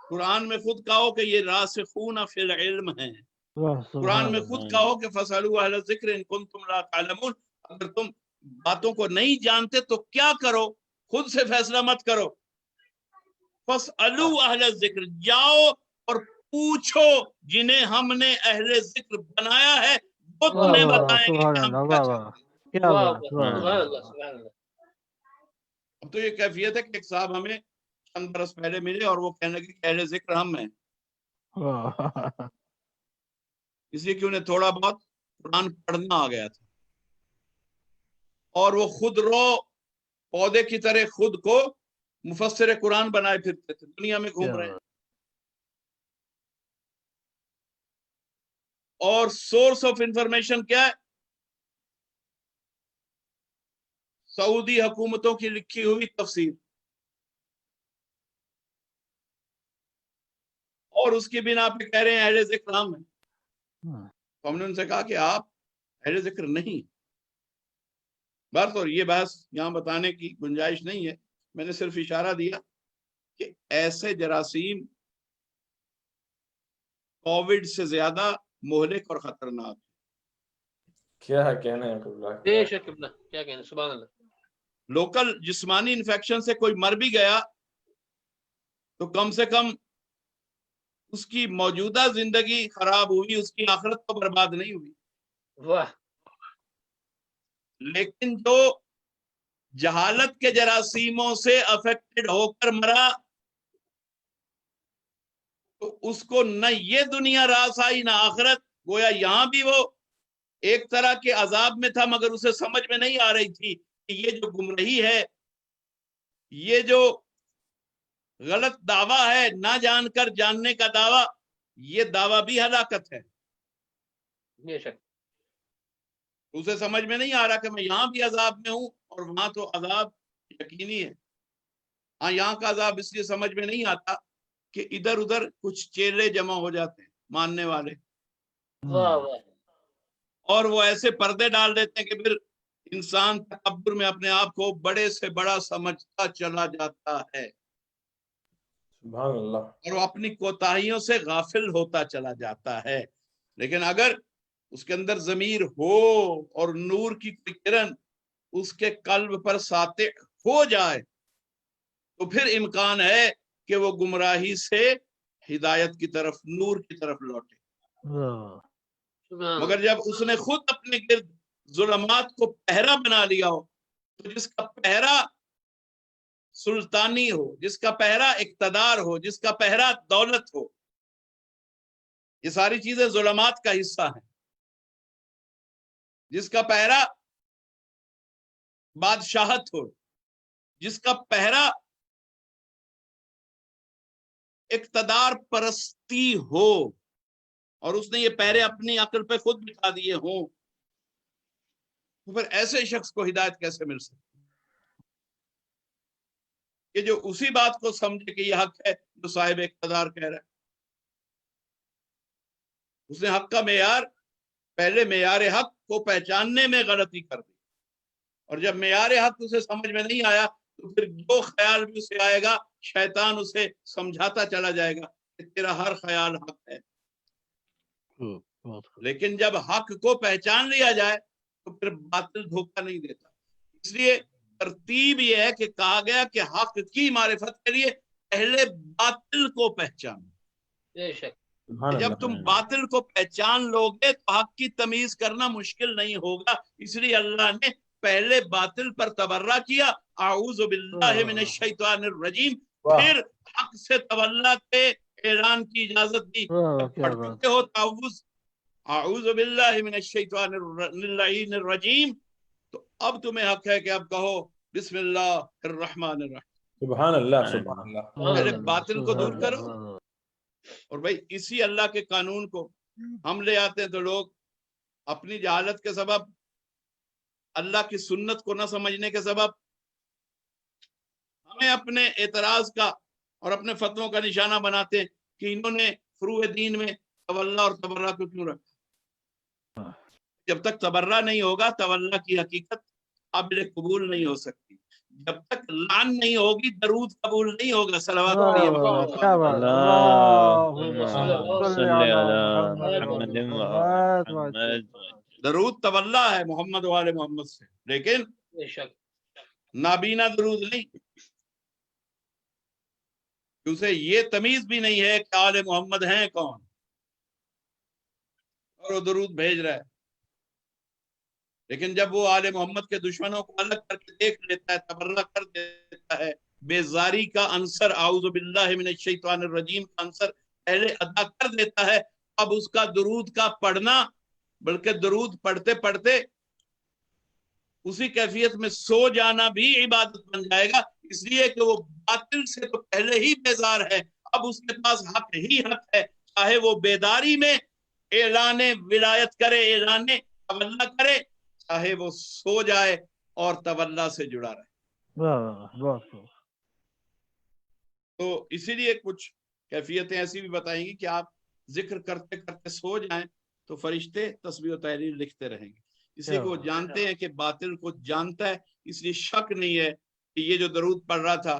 قرآن میں خود کہا ہو کہ یہ راسخون فی العلم ہیں. قرآن میں خود کہو کہ فَاسْأَلُوا أَهْلَ الذِّكْرِ إِن كُنتُمْ لَا تَعْلَمُونَ. اگر تم باتوں کو نہیں جانتے تو کیا کرو، خود سے فیصلہ مت کرو. فَاسْأَلُوا أَهْلَ الذِّكْرِ، جاؤ اور پوچھو جنہیں ہم نے اہل ذکر بنایا ہے، وہ تمہیں بتائیں گے کہ ہم کیا چاہتے ہیں. اب تو یہ کیفیت ہے کہ ایک صاحب ہمیں چند برس پہلے ملے اور وہ کہنے لگے کہ اہل ذکر ہم ہیں، اس لیے کہ انہیں تھوڑا بہت قرآن پڑھنا آ گیا تھا، اور وہ خود رو پودے کی طرح خود کو مفسر قرآن بنائے پھرتے تھے، دنیا میں گھوم رہے ہیں. اور سورس آف انفارمیشن کیا ہے؟ سعودی حکومتوں کی لکھی ہوئی تفسیر. اور اس کی بنا پہ کہہ رہے ہیں اہل ذکر ہم ہیں. تو ہم نے ان سے کہا کہ آپ اہل ذکر نہیں. بات اور یہ بحث یہاں بتانے کی گنجائش نہیں ہے، میں نے صرف اشارہ دیا کہ ایسے جراثیم کووڈ سے زیادہ مہلک اور خطرناک. کیا کہنا ہے؟ بے شک کیا کہنا، سبحان اللہ. لوکل جسمانی انفیکشن سے کوئی مر بھی گیا تو کم سے کم اس کی موجودہ زندگی خراب ہوئی، اس کی آخرت تو برباد نہیں ہوئی. واہ. لیکن جو جہالت کے جراثیموں سے افیکٹڈ ہو کر مرا تو اس کو نہ یہ دنیا راس آئی نہ آخرت. گویا یہاں بھی وہ ایک طرح کے عذاب میں تھا، مگر اسے سمجھ میں نہیں آ رہی تھی کہ یہ جو گمراہی ہے، یہ جو غلط دعویٰ ہے، نہ جان کر جاننے کا دعویٰ، یہ دعویٰ بھی ہلاکت ہے. بے شک. اسے سمجھ میں نہیں آ رہا کہ میں یہاں بھی عذاب میں ہوں اور وہاں تو عذاب یقینی ہے. ہاں یہاں کا عذاب اس لیے سمجھ میں نہیں آتا کہ ادھر ادھر کچھ چیلے جمع ہو جاتے ہیں ماننے والے، واہ واہ. اور وہ ایسے پردے ڈال دیتے ہیں کہ پھر انسان تکبر میں اپنے آپ کو بڑے سے بڑا سمجھتا چلا جاتا ہے، سبحان اللہ. اور وہ اپنی کوتاہیوں سے غافل ہوتا چلا جاتا ہے. لیکن اگر اس کے اندر ضمیر ہو اور نور کی کوئی کرن اس کے قلب پر ساطع ہو جائے تو پھر امکان ہے کہ وہ گمراہی سے ہدایت کی طرف، نور کی طرف لوٹے. مگر جب اس نے خود اپنے گرد ظلمات کو پہرا بنا لیا ہو، تو جس کا پہرا سلطانی ہو، جس کا پہرا اقتدار ہو، جس کا پہرا دولت ہو، یہ ساری چیزیں ظلمات کا حصہ ہیں. جس کا پہرا بادشاہت ہو، جس کا پہرا اقتدار پرستی ہو، اور اس نے یہ پہرے اپنی عقل پہ خود بٹھا دیے ہوں، تو پھر ایسے شخص کو ہدایت کیسے مل سکتی؟ کہ جو اسی بات کو سمجھے کہ یہ حق ہے جو صاحب اقتدار کہہ رہا ہے. اس نے حق کا معیار پہلے معیار حق کو پہچاننے میں غلطی کر دی، اور جب معیار حق اسے سمجھ میں نہیں آیا تو پھر جو خیال بھی اسے آئے گا شیطان اسے سمجھاتا چلا جائے گا کہ تیرا ہر خیال حق ہے. لیکن جب حق کو پہچان لیا جائے تو پھر باطل دھوکہ نہیں دیتا. اس لیے ترتیب یہ ہے کہ کہا گیا کہ حق کی معرفت کے لیے پہلے باطل کو پہچانو. بے شک سبحان جب اللہ. تم باطل کو پہچان لو گے تو حق کی تمیز کرنا مشکل نہیں ہوگا. اس لیے اللہ نے پہلے باطل پر تبرہ کیا، اعوذ باللہ من الشیطان الرجیم، پھر حق سے تولا کے اعلان کی اجازت دی. پڑھ چکے ہو تعوذ اعوذ باللہ من الشیطان اللعین الرجیم، تو اب تمہیں حق ہے کہ اب کہو بسم اللہ الرحمن الرحیم. سبحان اللہ. سبحان اللہ. پہلے باطل کو دور کرو. اور بھائی اسی اللہ کے قانون کو ہم لے آتے ہیں تو لوگ اپنی جہالت کے سبب، اللہ کی سنت کو نہ سمجھنے کے سبب ہمیں اپنے اعتراض کا اور اپنے فتووں کا نشانہ بناتے ہیں کہ انہوں نے فروع دین میں تولا اور تبرہ کو کیوں رکھا. جب تک تبرہ نہیں ہوگا تولا کی حقیقت قابل قبول نہیں ہو سکتی. جب تک لعن نہیں ہوگی درود قبول نہیں ہوگا. صلوات پڑھیے محمد. درود تولا ہے محمد و آل محمد سے، لیکن بے شک نابینا درود نہیں. اسے یہ تمیز بھی نہیں ہے کہ آل محمد ہیں کون، اور وہ درود بھیج رہا ہے. لیکن جب وہ آل محمد کے دشمنوں کو الگ کر کے دیکھ لیتا ہے، تبرہ کر دیتا ہے، بیزاری کا عنصر اعوذ باللہ من الشیطان الرجیم کا عنصر پہلے ادا کر دیتا ہے، اب اس کا درود کا پڑھنا، بلکہ درود پڑھتے پڑھتے اسی کیفیت میں سو جانا بھی عبادت بن جائے گا. اس لیے کہ وہ باطل سے تو پہلے ہی بیزار ہے، اب اس کے پاس حق ہی حق ہے، چاہے وہ بیداری میں اعلان ولایت کرے، اعلان تولا کرے، چاہے وہ سو جائے اور تولا سے جڑا رہے. تو اسی لیے کچھ کیفیتیں ایسی بھی بتائیں گی کہ آپ ذکر کرتے کرتے سو جائیں تو فرشتے تسبیح و تحلیل لکھتے رہیں گے. اس لیے کہ وہ جانتے ہیں کہ باطل کو جانتا ہے، اس لیے شک نہیں ہے کہ یہ جو درود پڑھ رہا تھا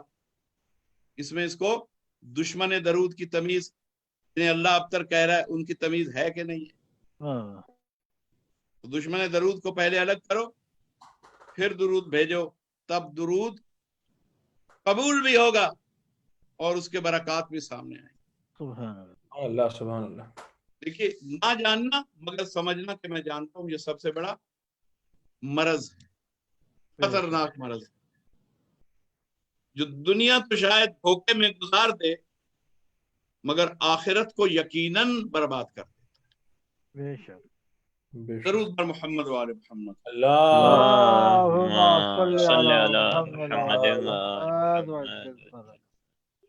اس میں اس کو دشمن درود کی تمیز، جنہیں اللہ ابتر کہہ رہا ہے، ان کی تمیز ہے کہ نہیں ہے. تو دشمن درود کو پہلے الگ کرو، پھر درود بھیجو، تب درود قبول بھی ہوگا اور اس کے برکات بھی سامنے آئیں. سبحان اللہ. سبحان اللہ. دیکھیے، نہ جاننا مگر سمجھنا کہ میں جانتا ہوں، یہ سب سے بڑا مرض ہے، خطرناک مرض ہے، جو دنیا تو شاید دھوکے میں گزار دے مگر آخرت کو یقیناً برباد کر دے. بے شک. درود پر محمد و آل محمد.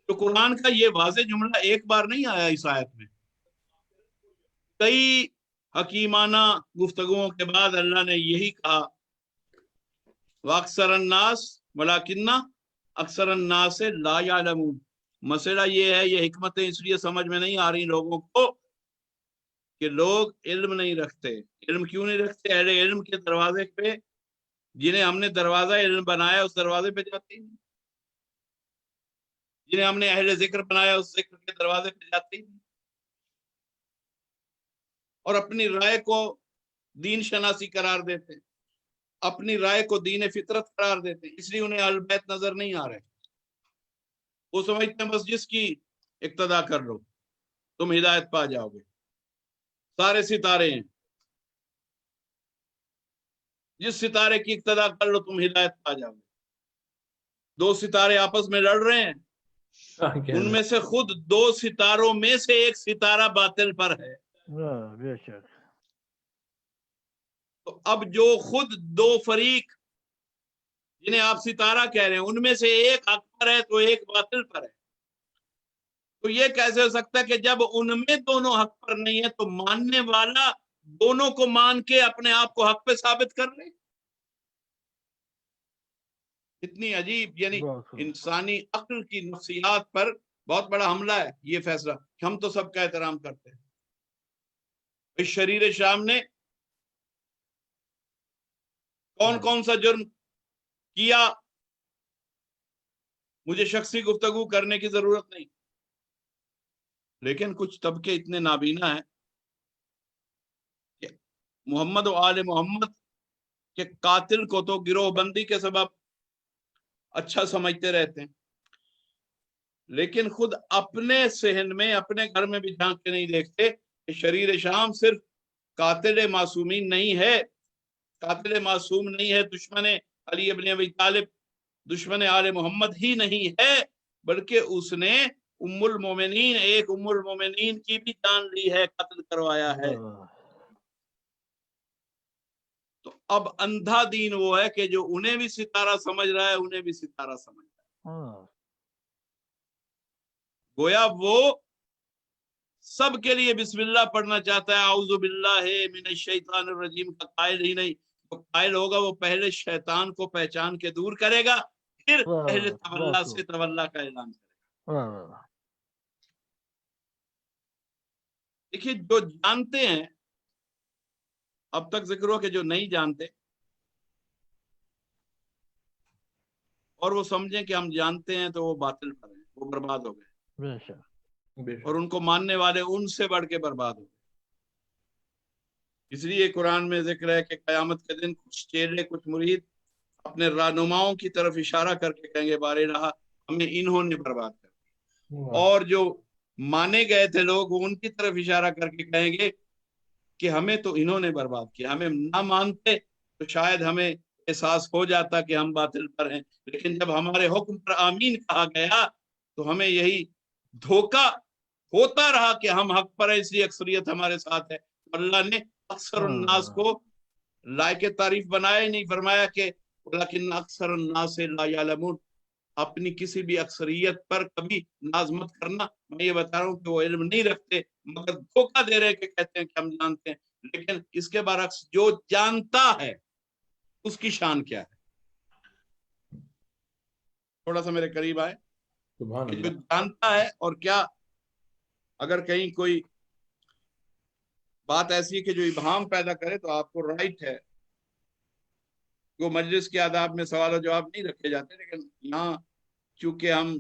تو قرآن کا یہ واضح جملہ ایک بار نہیں آیا اس آیت میں، کئی حکیمانہ گفتگوؤں کے بعد اللہ نے یہی کہا، وَأَكْثَرَ النَّاسِ وَلَكِنَّ أَكْثَرَ النَّاسِ لَا يَعْلَمُونَ. مسئلہ یہ ہے، یہ حکمتیں اس لیے سمجھ میں نہیں آ رہی لوگوں کو کہ لوگ علم نہیں رکھتے. علم کیوں نہیں رکھتے؟ اہل علم کے دروازے پہ، جنہیں ہم نے دروازہ علم بنایا اس دروازے پہ جاتے ہی نہیں، جنہیں ہم نے اہل ذکر بنایا اس ذکر کے دروازے پہ جاتے ہی نہیں، اور اپنی رائے کو دین شناسی قرار دیتے، اپنی رائے کو دین فطرت قرار دیتے. اس لیے انہیں اہل بیت نظر نہیں آ رہے. وہ سمجھتے ہیں بس جس کی اقتدا کر لو تم ہدایت پا جاؤ گے، سارے ستارے ہیں، جس ستارے کی اقتدا کر لو تم ہدایت پا جاؤ گے. دو ستارے آپس میں لڑ رہے ہیں، ان میں سے خود دو ستاروں میں سے ایک ستارہ باطل پر ہے. بے شک. تو اب جو خود دو فریق جنہیں آپ ستارہ کہہ رہے ہیں ان میں سے ایک حق پر ہے تو ایک باطل پر ہے، تو یہ کیسے ہو سکتا ہے کہ جب ان میں دونوں حق پر نہیں ہے تو ماننے والا دونوں کو مان کے اپنے آپ کو حق پہ ثابت کر لے؟ اتنی عجیب، یعنی بہت خوب۔ انسانی عقل کی نفسیات پر بہت بڑا حملہ ہے یہ فیصلہ کہ ہم تو سب کا احترام کرتے ہیں۔ اس شریر شام نے کون کون سا جرم کیا مجھے شخصی گفتگو کرنے کی ضرورت نہیں، لیکن کچھ طبقے اتنے نابینا ہیں کہ محمد و آل محمد کے قاتل کو تو گروہ بندی کے سبب اچھا سمجھتے رہتے ہیں، لیکن خود اپنے صحن میں اپنے گھر میں بھی جھانک کے نہیں دیکھتے کہ شریر شام صرف قاتل معصومین نہیں ہے، قاتل معصوم نہیں ہے، دشمن علی ابن ابی طالب، دشمن آل محمد ہی نہیں ہے، بلکہ اس نے ام المومنین، ایک ام المومنین کی بھی جان لی ہے، قتل کروایا ہے۔ تو اب اندھا دین وہ ہے کہ جو انہیں بھی ستارہ سمجھ رہا ہے، انہیں بھی ستارہ سمجھ رہا ہے، گویا وہ سب کے لیے بسم اللہ پڑھنا چاہتا ہے، اعوذ باللہ من الشیطان الرجیم کا قائل ہی نہیں، وہ قائل ہوگا وہ پہلے شیطان کو پہچان کے دور کرے گا، پھر پہلے تولا سے تولا کا اعلان کرے گا۔ دیکھیے جو جانتے ہیں، اب تک ذکر ہو کہ جو نہیں جانتے اور وہ سمجھیں کہ ہم جانتے ہیں تو وہ باطل پر ہیں، وہ برباد ہو گئے، اور ان کو ماننے والے ان سے بڑھ کے برباد ہو گئے۔ اس لیے قرآن میں ذکر ہے کہ قیامت کے دن کچھ چیلے، کچھ مرید اپنے رہنماؤں کی طرف اشارہ کر کے کہیں گے بارے رہا ہمیں انہوں نے برباد کر دیا، اور جو مانے گئے تھے لوگ وہ ان کی طرف اشارہ کر کے کہیں گے کہ ہمیں تو انہوں نے برباد کیا، ہمیں نہ مانتے تو شاید ہمیں احساس ہو جاتا کہ ہم باطل پر ہیں، لیکن جب ہمارے حکم پر آمین کہا گیا تو ہمیں یہی دھوکہ ہوتا رہا کہ ہم حق پر ہیں، اس لیے اکثریت ہمارے ساتھ ہے۔ اللہ نے اکثر الناس کو لائق تعریف بنایا ہی نہیں، فرمایا کہ لیکن اکثر الناس لا یعلمون، اپنی کسی بھی اکثریت پر کبھی ناز مت کرنا، میں یہ بتا رہا ہوں کہ وہ علم نہیں رکھتے مگر دھوکہ دے رہے کہ کہتے ہیں کہ ہم جانتے ہیں، لیکن اس کے برعکس جو جانتا ہے اس کی شان کیا ہے؟ تھوڑا سا میرے قریب آئے، کہ جو جانتا ہے، اور کیا اگر کہیں کوئی بات ایسی ہے کہ جو ابہام پیدا کرے تو آپ کو رائٹ ہے، وہ مجلس کے آداب میں سوال و جواب نہیں رکھے جاتے، لیکن یہاں چونکہ ہم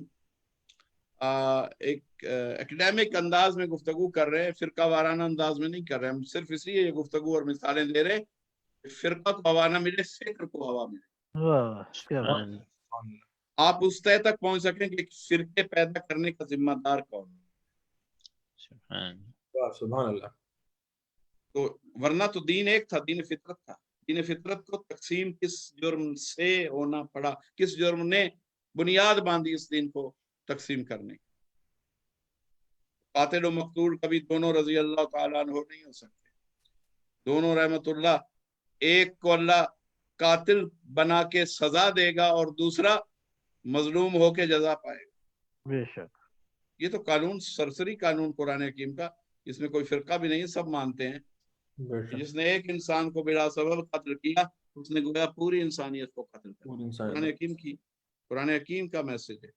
ایک ایکڈیمک انداز میں گفتگو کر رہے ہیں، فرقہ وارانہ انداز میں نہیں کر رہے، ہم صرف اس لیے یہ گفتگو اور مثالیں دے رہے کہ فرقہ کو ہوا نہ ملے، فکر کو ہوا ملے، آپ اس طے تک پہنچ سکیں کہ فرقے پیدا کرنے کا ذمہ دار کون ہے۔ سبحان اللہ۔ تو ورنہ تو دین ایک تھا، دین فطرت تھا، دین فطرت کو تقسیم کس جرم سے ہونا پڑا، کس جرم نے بنیاد باندھی اس دین کو تقسیم کرنے کی؟ قاتل و مقتول کبھی دونوں رضی اللہ تعالیٰ عنہ نہیں ہو سکتے، دونوں رحمت اللہ، ایک کو اللہ قاتل بنا کے سزا دے گا اور دوسرا مظلوم ہو کے جزا پائے گا، بے شک۔ یہ تو قانون، سرسری قانون قرآن حکیم کا، اس میں کوئی فرقہ بھی نہیں، سب مانتے ہیں کہ جس نے ایک انسان کو بلا سبب قتل کیا اس نے گویا پوری انسانیت کو قتل کیا، قرآن حکیم کا میسج ہے۔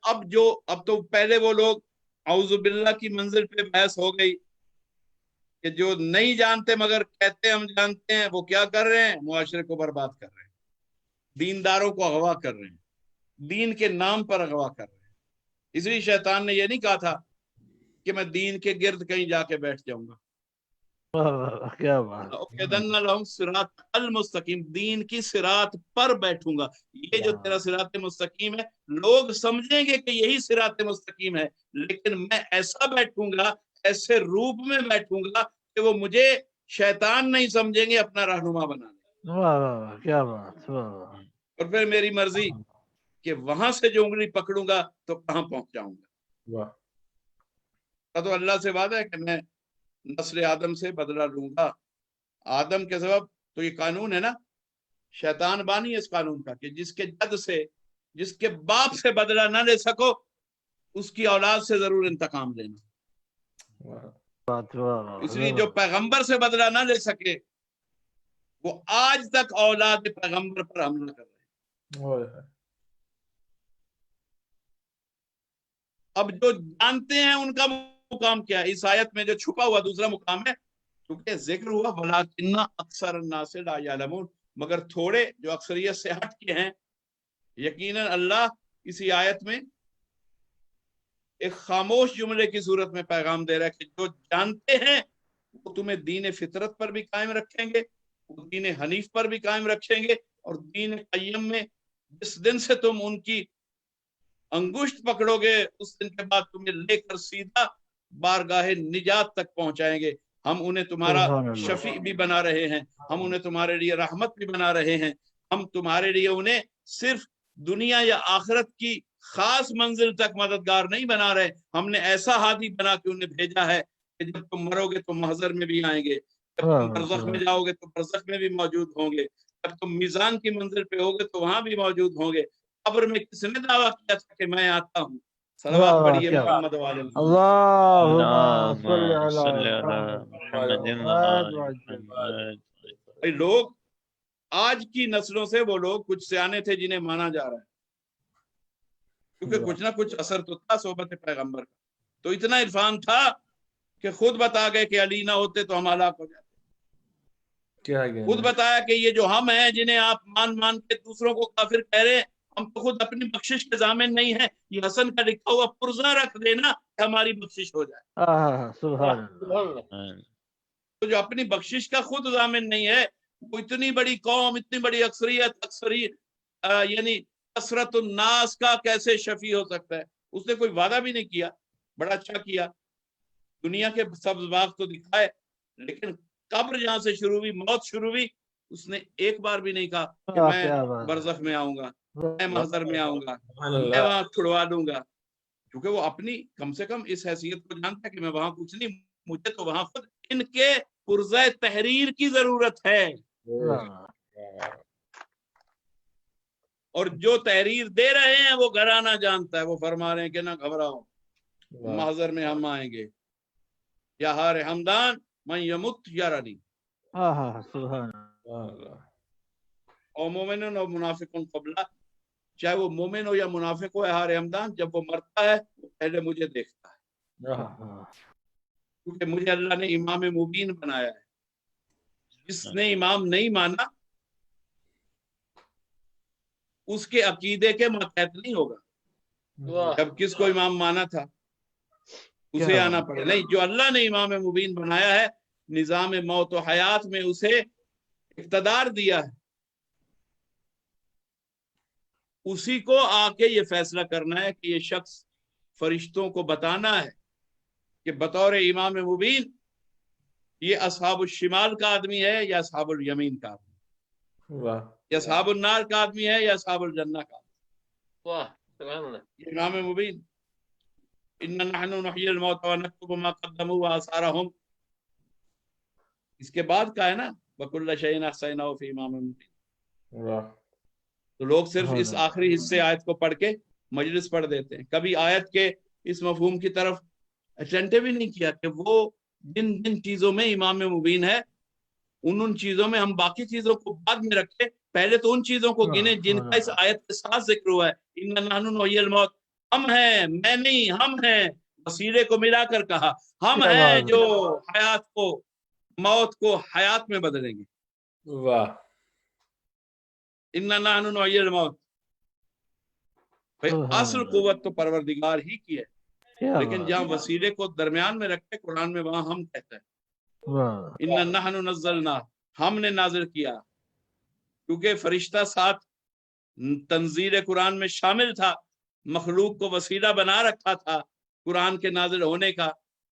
اب تو پہلے وہ لوگ اعوذ باللہ کی منزل پہ بحث ہو گئی کہ جو نہیں جانتے مگر کہتے ہیں ہم جانتے ہیں، وہ کیا کر رہے ہیں؟ معاشرے کو برباد کر رہے ہیں، دینداروں کو اغوا کر رہے ہیں، دین کے نام پر اغوا کر رہے ہیں۔ اس لیے شیطان نے یہ نہیں کہا تھا کہ میں دین کے گرد کہیں جا کے بیٹھ جاؤں گا، کیا بات، صراط المستقیم، دین کی صراط پر بیٹھوں گا، یہ جو تیرا صراط مستقیم ہے لوگ سمجھیں گے کہ یہی صراط مستقیم ہے، لیکن میں ایسا بیٹھوں گا، ایسے روپ میں بیٹھوں گا کہ وہ مجھے شیطان نہیں سمجھیں گے، اپنا رہنما بنا لیں، کیا بات، اور پھر میری مرضی کہ وہاں سے جو انگلی پکڑوں گا تو کہاں پہنچ جاؤں گا۔ تو اللہ سے وعدہ ہے کہ میں نسل آدم سے بدلہ لوں گا، آدم کے سبب، تو یہ قانون ہے نا، شیطان بانی ہے اس قانون کا کہ جس کے جد سے، جس کے باپ سے بدلہ نہ لے سکو اس کی اولاد سے ضرور انتقام لینا، اس لیے جو پیغمبر سے بدلہ نہ لے سکے وہ آج تک اولاد پیغمبر پر حملہ کر رہے ہیں، اب جو جانتے ہیں ان کا مقام کیا ہے؟ اس آیت میں جو چھپا ہوا دوسرا مقام ہے، کیونکہ ذکر ہوا وَلَٰكِنَّ أَكْثَرَ النَّاسِ لَا يَعْلَمُونَ، مگر تھوڑے جو اکثریت سے ہٹ کے ہیں۔ یقیناً اللہ اسی آیت میں ایک خاموش جملے کی صورت میں پیغام دے رہا ہے کہ جو جانتے ہیں وہ تمہیں دین فطرت پر بھی قائم رکھیں گے، وہ دین حنیف پر بھی قائم رکھیں گے، اور دین قیم میں جس دن سے تم ان کی انگشت پکڑو گے اس دن کے بعد تمہیں لے کر سیدھا بارگاہ نجات تک پہنچائیں گے۔ ہم انہیں تمہارا سبحان اللہ۔ شفیع بھی بنا رہے ہیں، ہم انہیں تمہارے لیے رحمت بھی بنا رہے ہیں، ہم تمہارے لیے انہیں صرف دنیا یا آخرت کی خاص منزل تک مددگار نہیں بنا رہے، ہم نے ایسا ہادی بنا کے انہیں بھیجا ہے کہ جب تم مرو گے تو محضر میں بھی آئیں گے، جب تم برزخ میں جاؤ گے تو برزخ میں بھی موجود ہوں گے، جب تم میزان کی منزل پہ ہوگے تو وہاں بھی موجود ہوں گے۔ قبر میں کس نے دعویٰ کیا تھا کہ میں آتا ہوں؟ صلوات پڑھیے محمد والے محمد۔ اللهم صل اللهم صل على على محمد محمد وآل وعلى محمد۔ بھائی لوگ آج کی نسلوں سے وہ لوگ کچھ سیانے تھے جنہیں مانا جا رہا ہے، کیونکہ کچھ نہ کچھ اثر تو تھا صحبت پیغمبر کا، تو اتنا عرفان تھا کہ خود بتا گئے کہ علی نہ ہوتے تو ہم ہلاک ہو جاتے، خود بتایا کہ یہ جو ہم ہیں جنہیں آپ مان کے دوسروں کو کافر کہہ رہے ہیں، ہم تو خود اپنی بخشش کے ضامن نہیں ہیں، یہ حسن کا لکھا ہوا پرزہ رکھ دینا کہ ہماری بخشش ہو جائے۔ سبحان اللہ۔ تو جو اپنی بخشش کا خود ضامن نہیں ہے، وہ اتنی بڑی قوم، اتنی بڑی اکثریت یعنی کثرت الناس کا کیسے شفیع ہو سکتا ہے؟ اس نے کوئی وعدہ بھی نہیں کیا، بڑا اچھا کیا، دنیا کے سبز باغ تو دکھائے، لیکن قبر جہاں سے شروع ہوئی، موت شروع ہوئی، اس نے ایک بار بھی نہیں کہا کہ میں برزخ میں آؤں گا، میں محضر میں آؤں گا، میں وہاں چھڑوا دوں گا، کیونکہ وہ اپنی کم سے کم اس حیثیت کو جانتا ہے کہ میں وہاں کچھ نہیں، مجھے تو وہاں خود ان کے پرزہ تحریر کی ضرورت ہے، اور جو تحریر دے رہے ہیں وہ گھرانہ جانتا ہے، وہ فرما رہے ہیں کہ نہ گھبراؤ، محضر میں ہم آئیں گے، یا ہار حمدان من یمت یرانی، سبحان اور مومن اور منافقن قبلہ، چاہے وہ مومن ہو یا منافق ہو، ہار حمدان جب وہ مرتا ہے وہ پہلے مجھے دیکھتا ہے، کیونکہ مجھے اللہ نے امام مبین بنایا ہے۔ جس نے امام نہیں مانا اس کے عقیدے کے ماتحت نہیں ہوگا، جب کس کو امام مانا تھا اسے آنا پڑے، نہیں، جو اللہ نے امام مبین بنایا ہے، نظام موت و حیات میں اسے اقتدار دیا ہے، اسی کو آ کے یہ فیصلہ کرنا ہے کہ یہ شخص فرشتوں کو بتانا ہے کہ بطور امام مبین یہ اصحاب الشمال کا آدمی ہے یا اصحاب الیمین کا آدمی، یا اصحاب النار کا آدمی ہے یا اصحاب الجنہ کا آدمی، یہ امام مبین۔ ان نحن نحیی الموت ونکتب ما قدموا وآثارهم، اس کے بعد کا ہے نا وکل شیء احصیناہ فی امام مبین۔ تو لوگ صرف اس آخری حصے آیت کو پڑھ کے مجلس پڑھ دیتے ہیں، کبھی آیت کے اس مفہوم کی طرف اٹینٹو بھی نہیں کیا کہ وہ جن جن چیزوں میں امام مبین ہے ان چیزوں میں ہم باقی چیزوں کو بعد میں رکھے، پہلے تو ان چیزوں کو گنے جن کا اس آیت کے ساتھ ذکر ہوا ہے، ان نحن نحیی الموت، ہم ہیں، میں نہیں، ہم ہیں، وسیلے کو ملا کر کہا، ہم ہیں جو حیات کو، موت کو حیات میں بدلیں گے، ان نحن نحیی الموت۔ اصل قوت تو پروردگار ہی کی ہے، لیکن جہاں وسیلے کو درمیان میں رکھتے قرآن میں وہاں ہم کہتا ہے ان نحن نزلنا، ہم نے نازل کیا، کیونکہ فرشتہ ساتھ تنزیل قرآن میں شامل تھا، مخلوق کو وسیلہ بنا رکھا تھا قرآن کے نازل ہونے کا،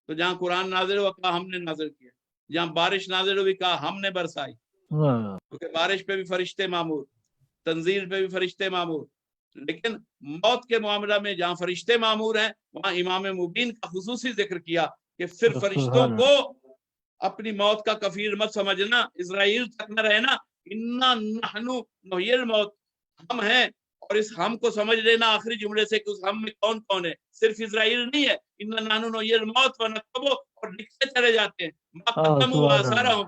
تو جہاں قرآن نازل ہوا کہا ہم نے نازل کیا، جہاں بارش نازل ہوئی کہا ہم نے برسائی، کیونکہ بارش پہ بھی فرشتے معمور، تنزیل پہ بھی فرشتے معمور، لیکن موت کے معاملہ میں جہاں فرشتے معمور ہیں وہاں امام مبین کا خصوصی ذکر کیا کہ پھر فرشتوں کو اپنی موت کا کفیل مت سمجھنا، اسرائیل تک نہ رہنا، انا نحن نحیی الموت، ہم ہیں، اور اس ہم کو سمجھ لینا آخری جملے سے کہ اس ہم میں کون کون ہے، صرف اسرائیل نہیں ہے، انا نحن نحیی الموت ونکتب، اور لکھتے چلے جاتے ہیں ما قدموا وآثارهم،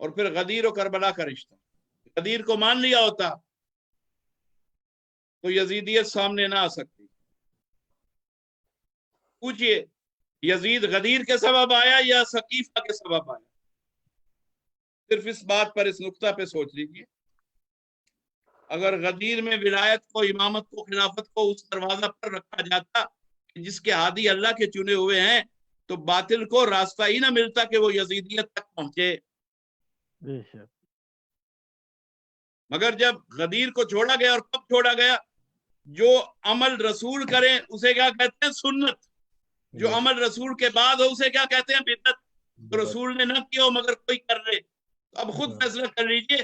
اور پھر غدیر و کربلا کا رشتہ. غدیر کو مان لیا ہوتا تو یزیدیت سامنے نہ آ سکتی. پوچھئے یزید غدیر کے سبب آیا یا ثقیفہ کے سبب آیا؟ صرف اس بات پر، اس نقطہ پہ سوچ لیجئے. اگر غدیر میں ولایت کو، امامت کو، خلافت کو اس دروازہ پر رکھا جاتا جس کے ہادی اللہ کے چنے ہوئے ہیں، تو باطل کو راستہ ہی نہ ملتا کہ وہ یزیدیت تک پہنچے. بے شک. مگر جب غدیر کو چھوڑا گیا، اور کب چھوڑا گیا؟ جو عمل رسول کریں اسے کیا کہتے ہیں؟ سنت. جو عمل رسول کے بعد ہو اسے کیا کہتے ہیں؟ بدعت. تو رسول نے نہ کیا ہو مگر کوئی کر لے. اب خود فیصلہ کر لیجئے،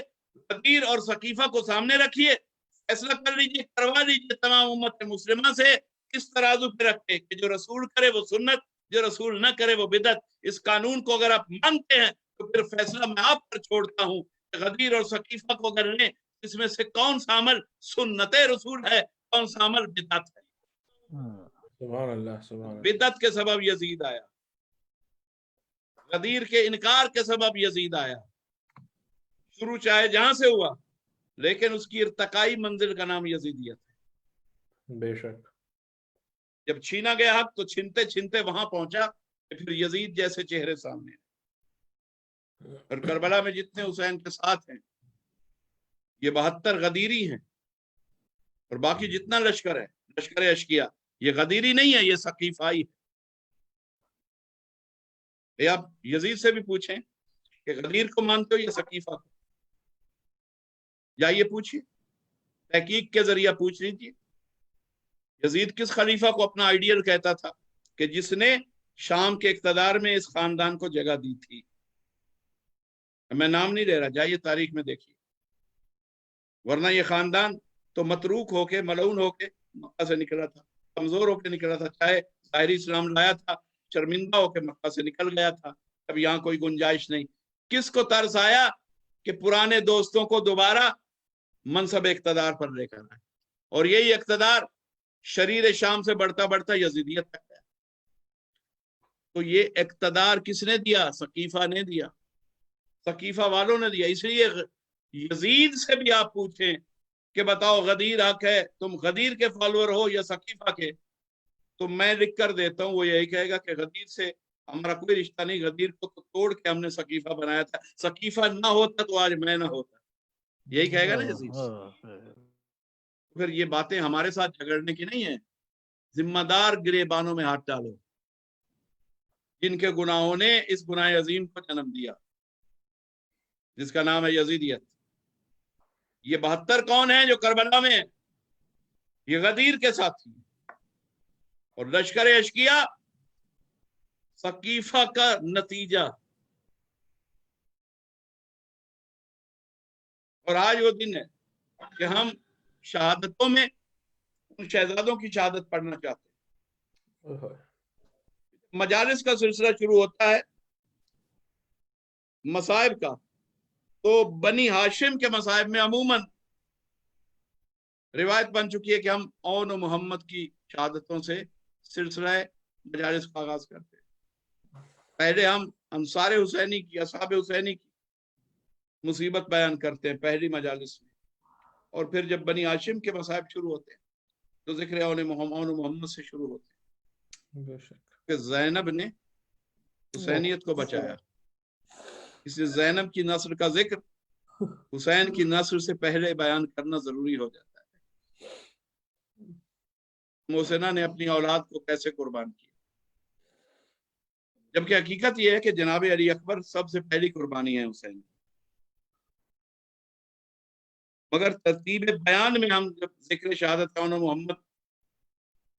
غدیر اور ثقیفہ کو سامنے رکھیے، فیصلہ کر لیجئے، کروا لیجئے تمام امت مسلمہ سے اس ترازو پہ رکھے کہ جو رسول کرے وہ سنت، جو رسول نہ کرے وہ بدعت. اس قانون کو اگر آپ مانتے ہیں تو پھر فیصلہ میں آپ پر چھوڑتا ہوں کہ غدیر اور ثقیفہ کو اگر لیں، اس میں سے کون سا عمل سنت رسول ہے، کون سا عمل بدعت ہے. سبحان اللہ، سبحان اللہ. بدعت کے سبب یزید آیا، غدیر کے انکار کے سبب یزید آیا. شروع چاہے جہاں سے ہوا، لیکن اس کی ارتقائی منزل کا نام یزیدیت ہے. بے شک. جب چھینا گیا حق تو چھنتے چھنتے وہاں پہنچا کہ پھر یزید جیسے چہرے سامنے. اور کربلا میں جتنے حسین کے ساتھ ہیں یہ 72 غدیری ہیں، اور باقی جتنا لشکر ہے، لشکر اشکیا، یہ غدیری نہیں ہے، یہ ثقیفائی ہے. یہ آپ یزید سے بھی پوچھیں کہ غدیر کو مانتے ہو یا ثقیفہ کو؟ جائیے پوچھیے، تحقیق کے ذریعہ پوچھ لیجیے. یزید کس خلیفہ کو اپنا آئیڈیل کہتا تھا کہ جس نے شام کے اقتدار میں اس خاندان کو جگہ دی تھی؟ میں نام نہیں لے رہا، جائیے تاریخ میں دیکھیے. ورنہ یہ خاندان تو متروک ہو کے، ملعون ہو کے مکہ سے نکلا تھا، کمزور ہو کے نکلا تھا. چاہے ظاہری اسلام لایا تھا، شرمندہ ہو کے مکہ سے نکل گیا تھا. اب یہاں کوئی گنجائش نہیں. کس کو ترس آیا کہ پرانے دوستوں کو دوبارہ منصب اقتدار پر لے کر آئے؟ اور یہی اقتدار شریر شام سے بڑھتا بڑھتا یزیدیت تک گیا. تو یہ اقتدار کس نے دیا؟ ثقیفہ نے دیا، ثقیفہ والوں نے دیا. اس لیے یزید سے بھی آپ پوچھیں کہ بتاؤ غدیر حق ہے، تم غدیر کے فالوور ہو یا ثقیفہ کے؟ تو میں لکھ کر دیتا ہوں، وہ یہی کہے گا کہ غدیر سے ہمارا کوئی رشتہ نہیں، غدیر کو تو توڑ کے ہم نے ثقیفہ بنایا تھا، ثقیفہ نہ ہوتا تو آج میں نہ ہوتا. یہی کہے گا نا یزید. پھر یہ باتیں ہمارے ساتھ جھگڑنے کی نہیں ہیں. ذمہ دار گریبانوں میں ہاتھ ڈالو جن کے گناہوں نے اس گناہ عظیم کو جنم دیا جس کا نام ہے یزیدیت. یہ 72 کون ہیں جو کربلا میں ہیں؟ یہ غدیر کے ساتھی اور لشکر اشکیا ثقیفہ کا نتیجہ. اور آج وہ دن ہے کہ ہم شہادتوں میں ان شہزادوں کی شہادت پڑھنا چاہتے ہیں. مجالس کا سلسلہ شروع ہوتا ہے مصائب کا، تو بنی ہاشم کے مصائب میں عموماً روایت بن چکی ہے کہ ہم اون و محمد کی شہادتوں سے سلسلہ مجالس کا آغاز کرتے ہیں. پہلے ہم انصار حسینی کی، اصحاب حسینی کی مصیبت بیان کرتے ہیں پہلی مجالس میں، اور پھر جب بنی ہاشم کے مصائب شروع ہوتے ہیں تو ذکر اون محمد سے شروع ہوتے ہیں کہ زینب نے حسینیت کو بچایا. اس لیے زینب کی نسل کا ذکر حسین کی نسل سے پہلے بیان کرنا ضروری ہو جاتا ہے. محسنہ نے اپنی اولاد کو کیسے قربان کیا، جبکہ حقیقت یہ ہے کہ جناب علی اکبر سب سے پہلی قربانی ہے حسین. مگر ترتیب بیان میں ہم جب ذکر شہادت اون محمد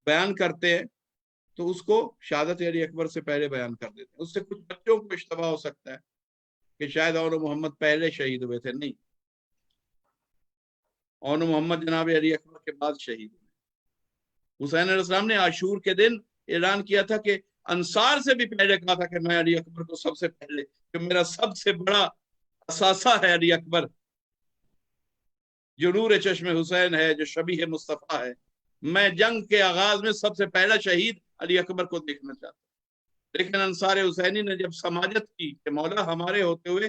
بیان کرتے ہیں تو اس کو شہادت علی اکبر سے پہلے بیان کر دیتے ہیں. اس سے کچھ بچوں کو اشتباہ ہو سکتا ہے کہ شاید اون محمد پہلے شہید ہوئے تھے. نہیں، اون محمد جناب علی اکبر کے بعد شہید ہوئے. حسین علیہ السلام نے عاشور کے دن اعلان کیا تھا کہ انصار سے بھی پہلے کہا تھا کہ میں علی اکبر کو سب سے پہلے، کہ میرا سب سے بڑا اثاثہ ہے علی اکبر، جو نور چشم حسین ہے، جو شبیہ مصطفیٰ ہے. میں جنگ کے آغاز میں سب سے پہلا شہید علی اکبر کو دیکھنا چاہتا ہوں. لیکن انصار حسینی نے جب سماجت کی کہ مولا ہمارے ہوتے ہوئے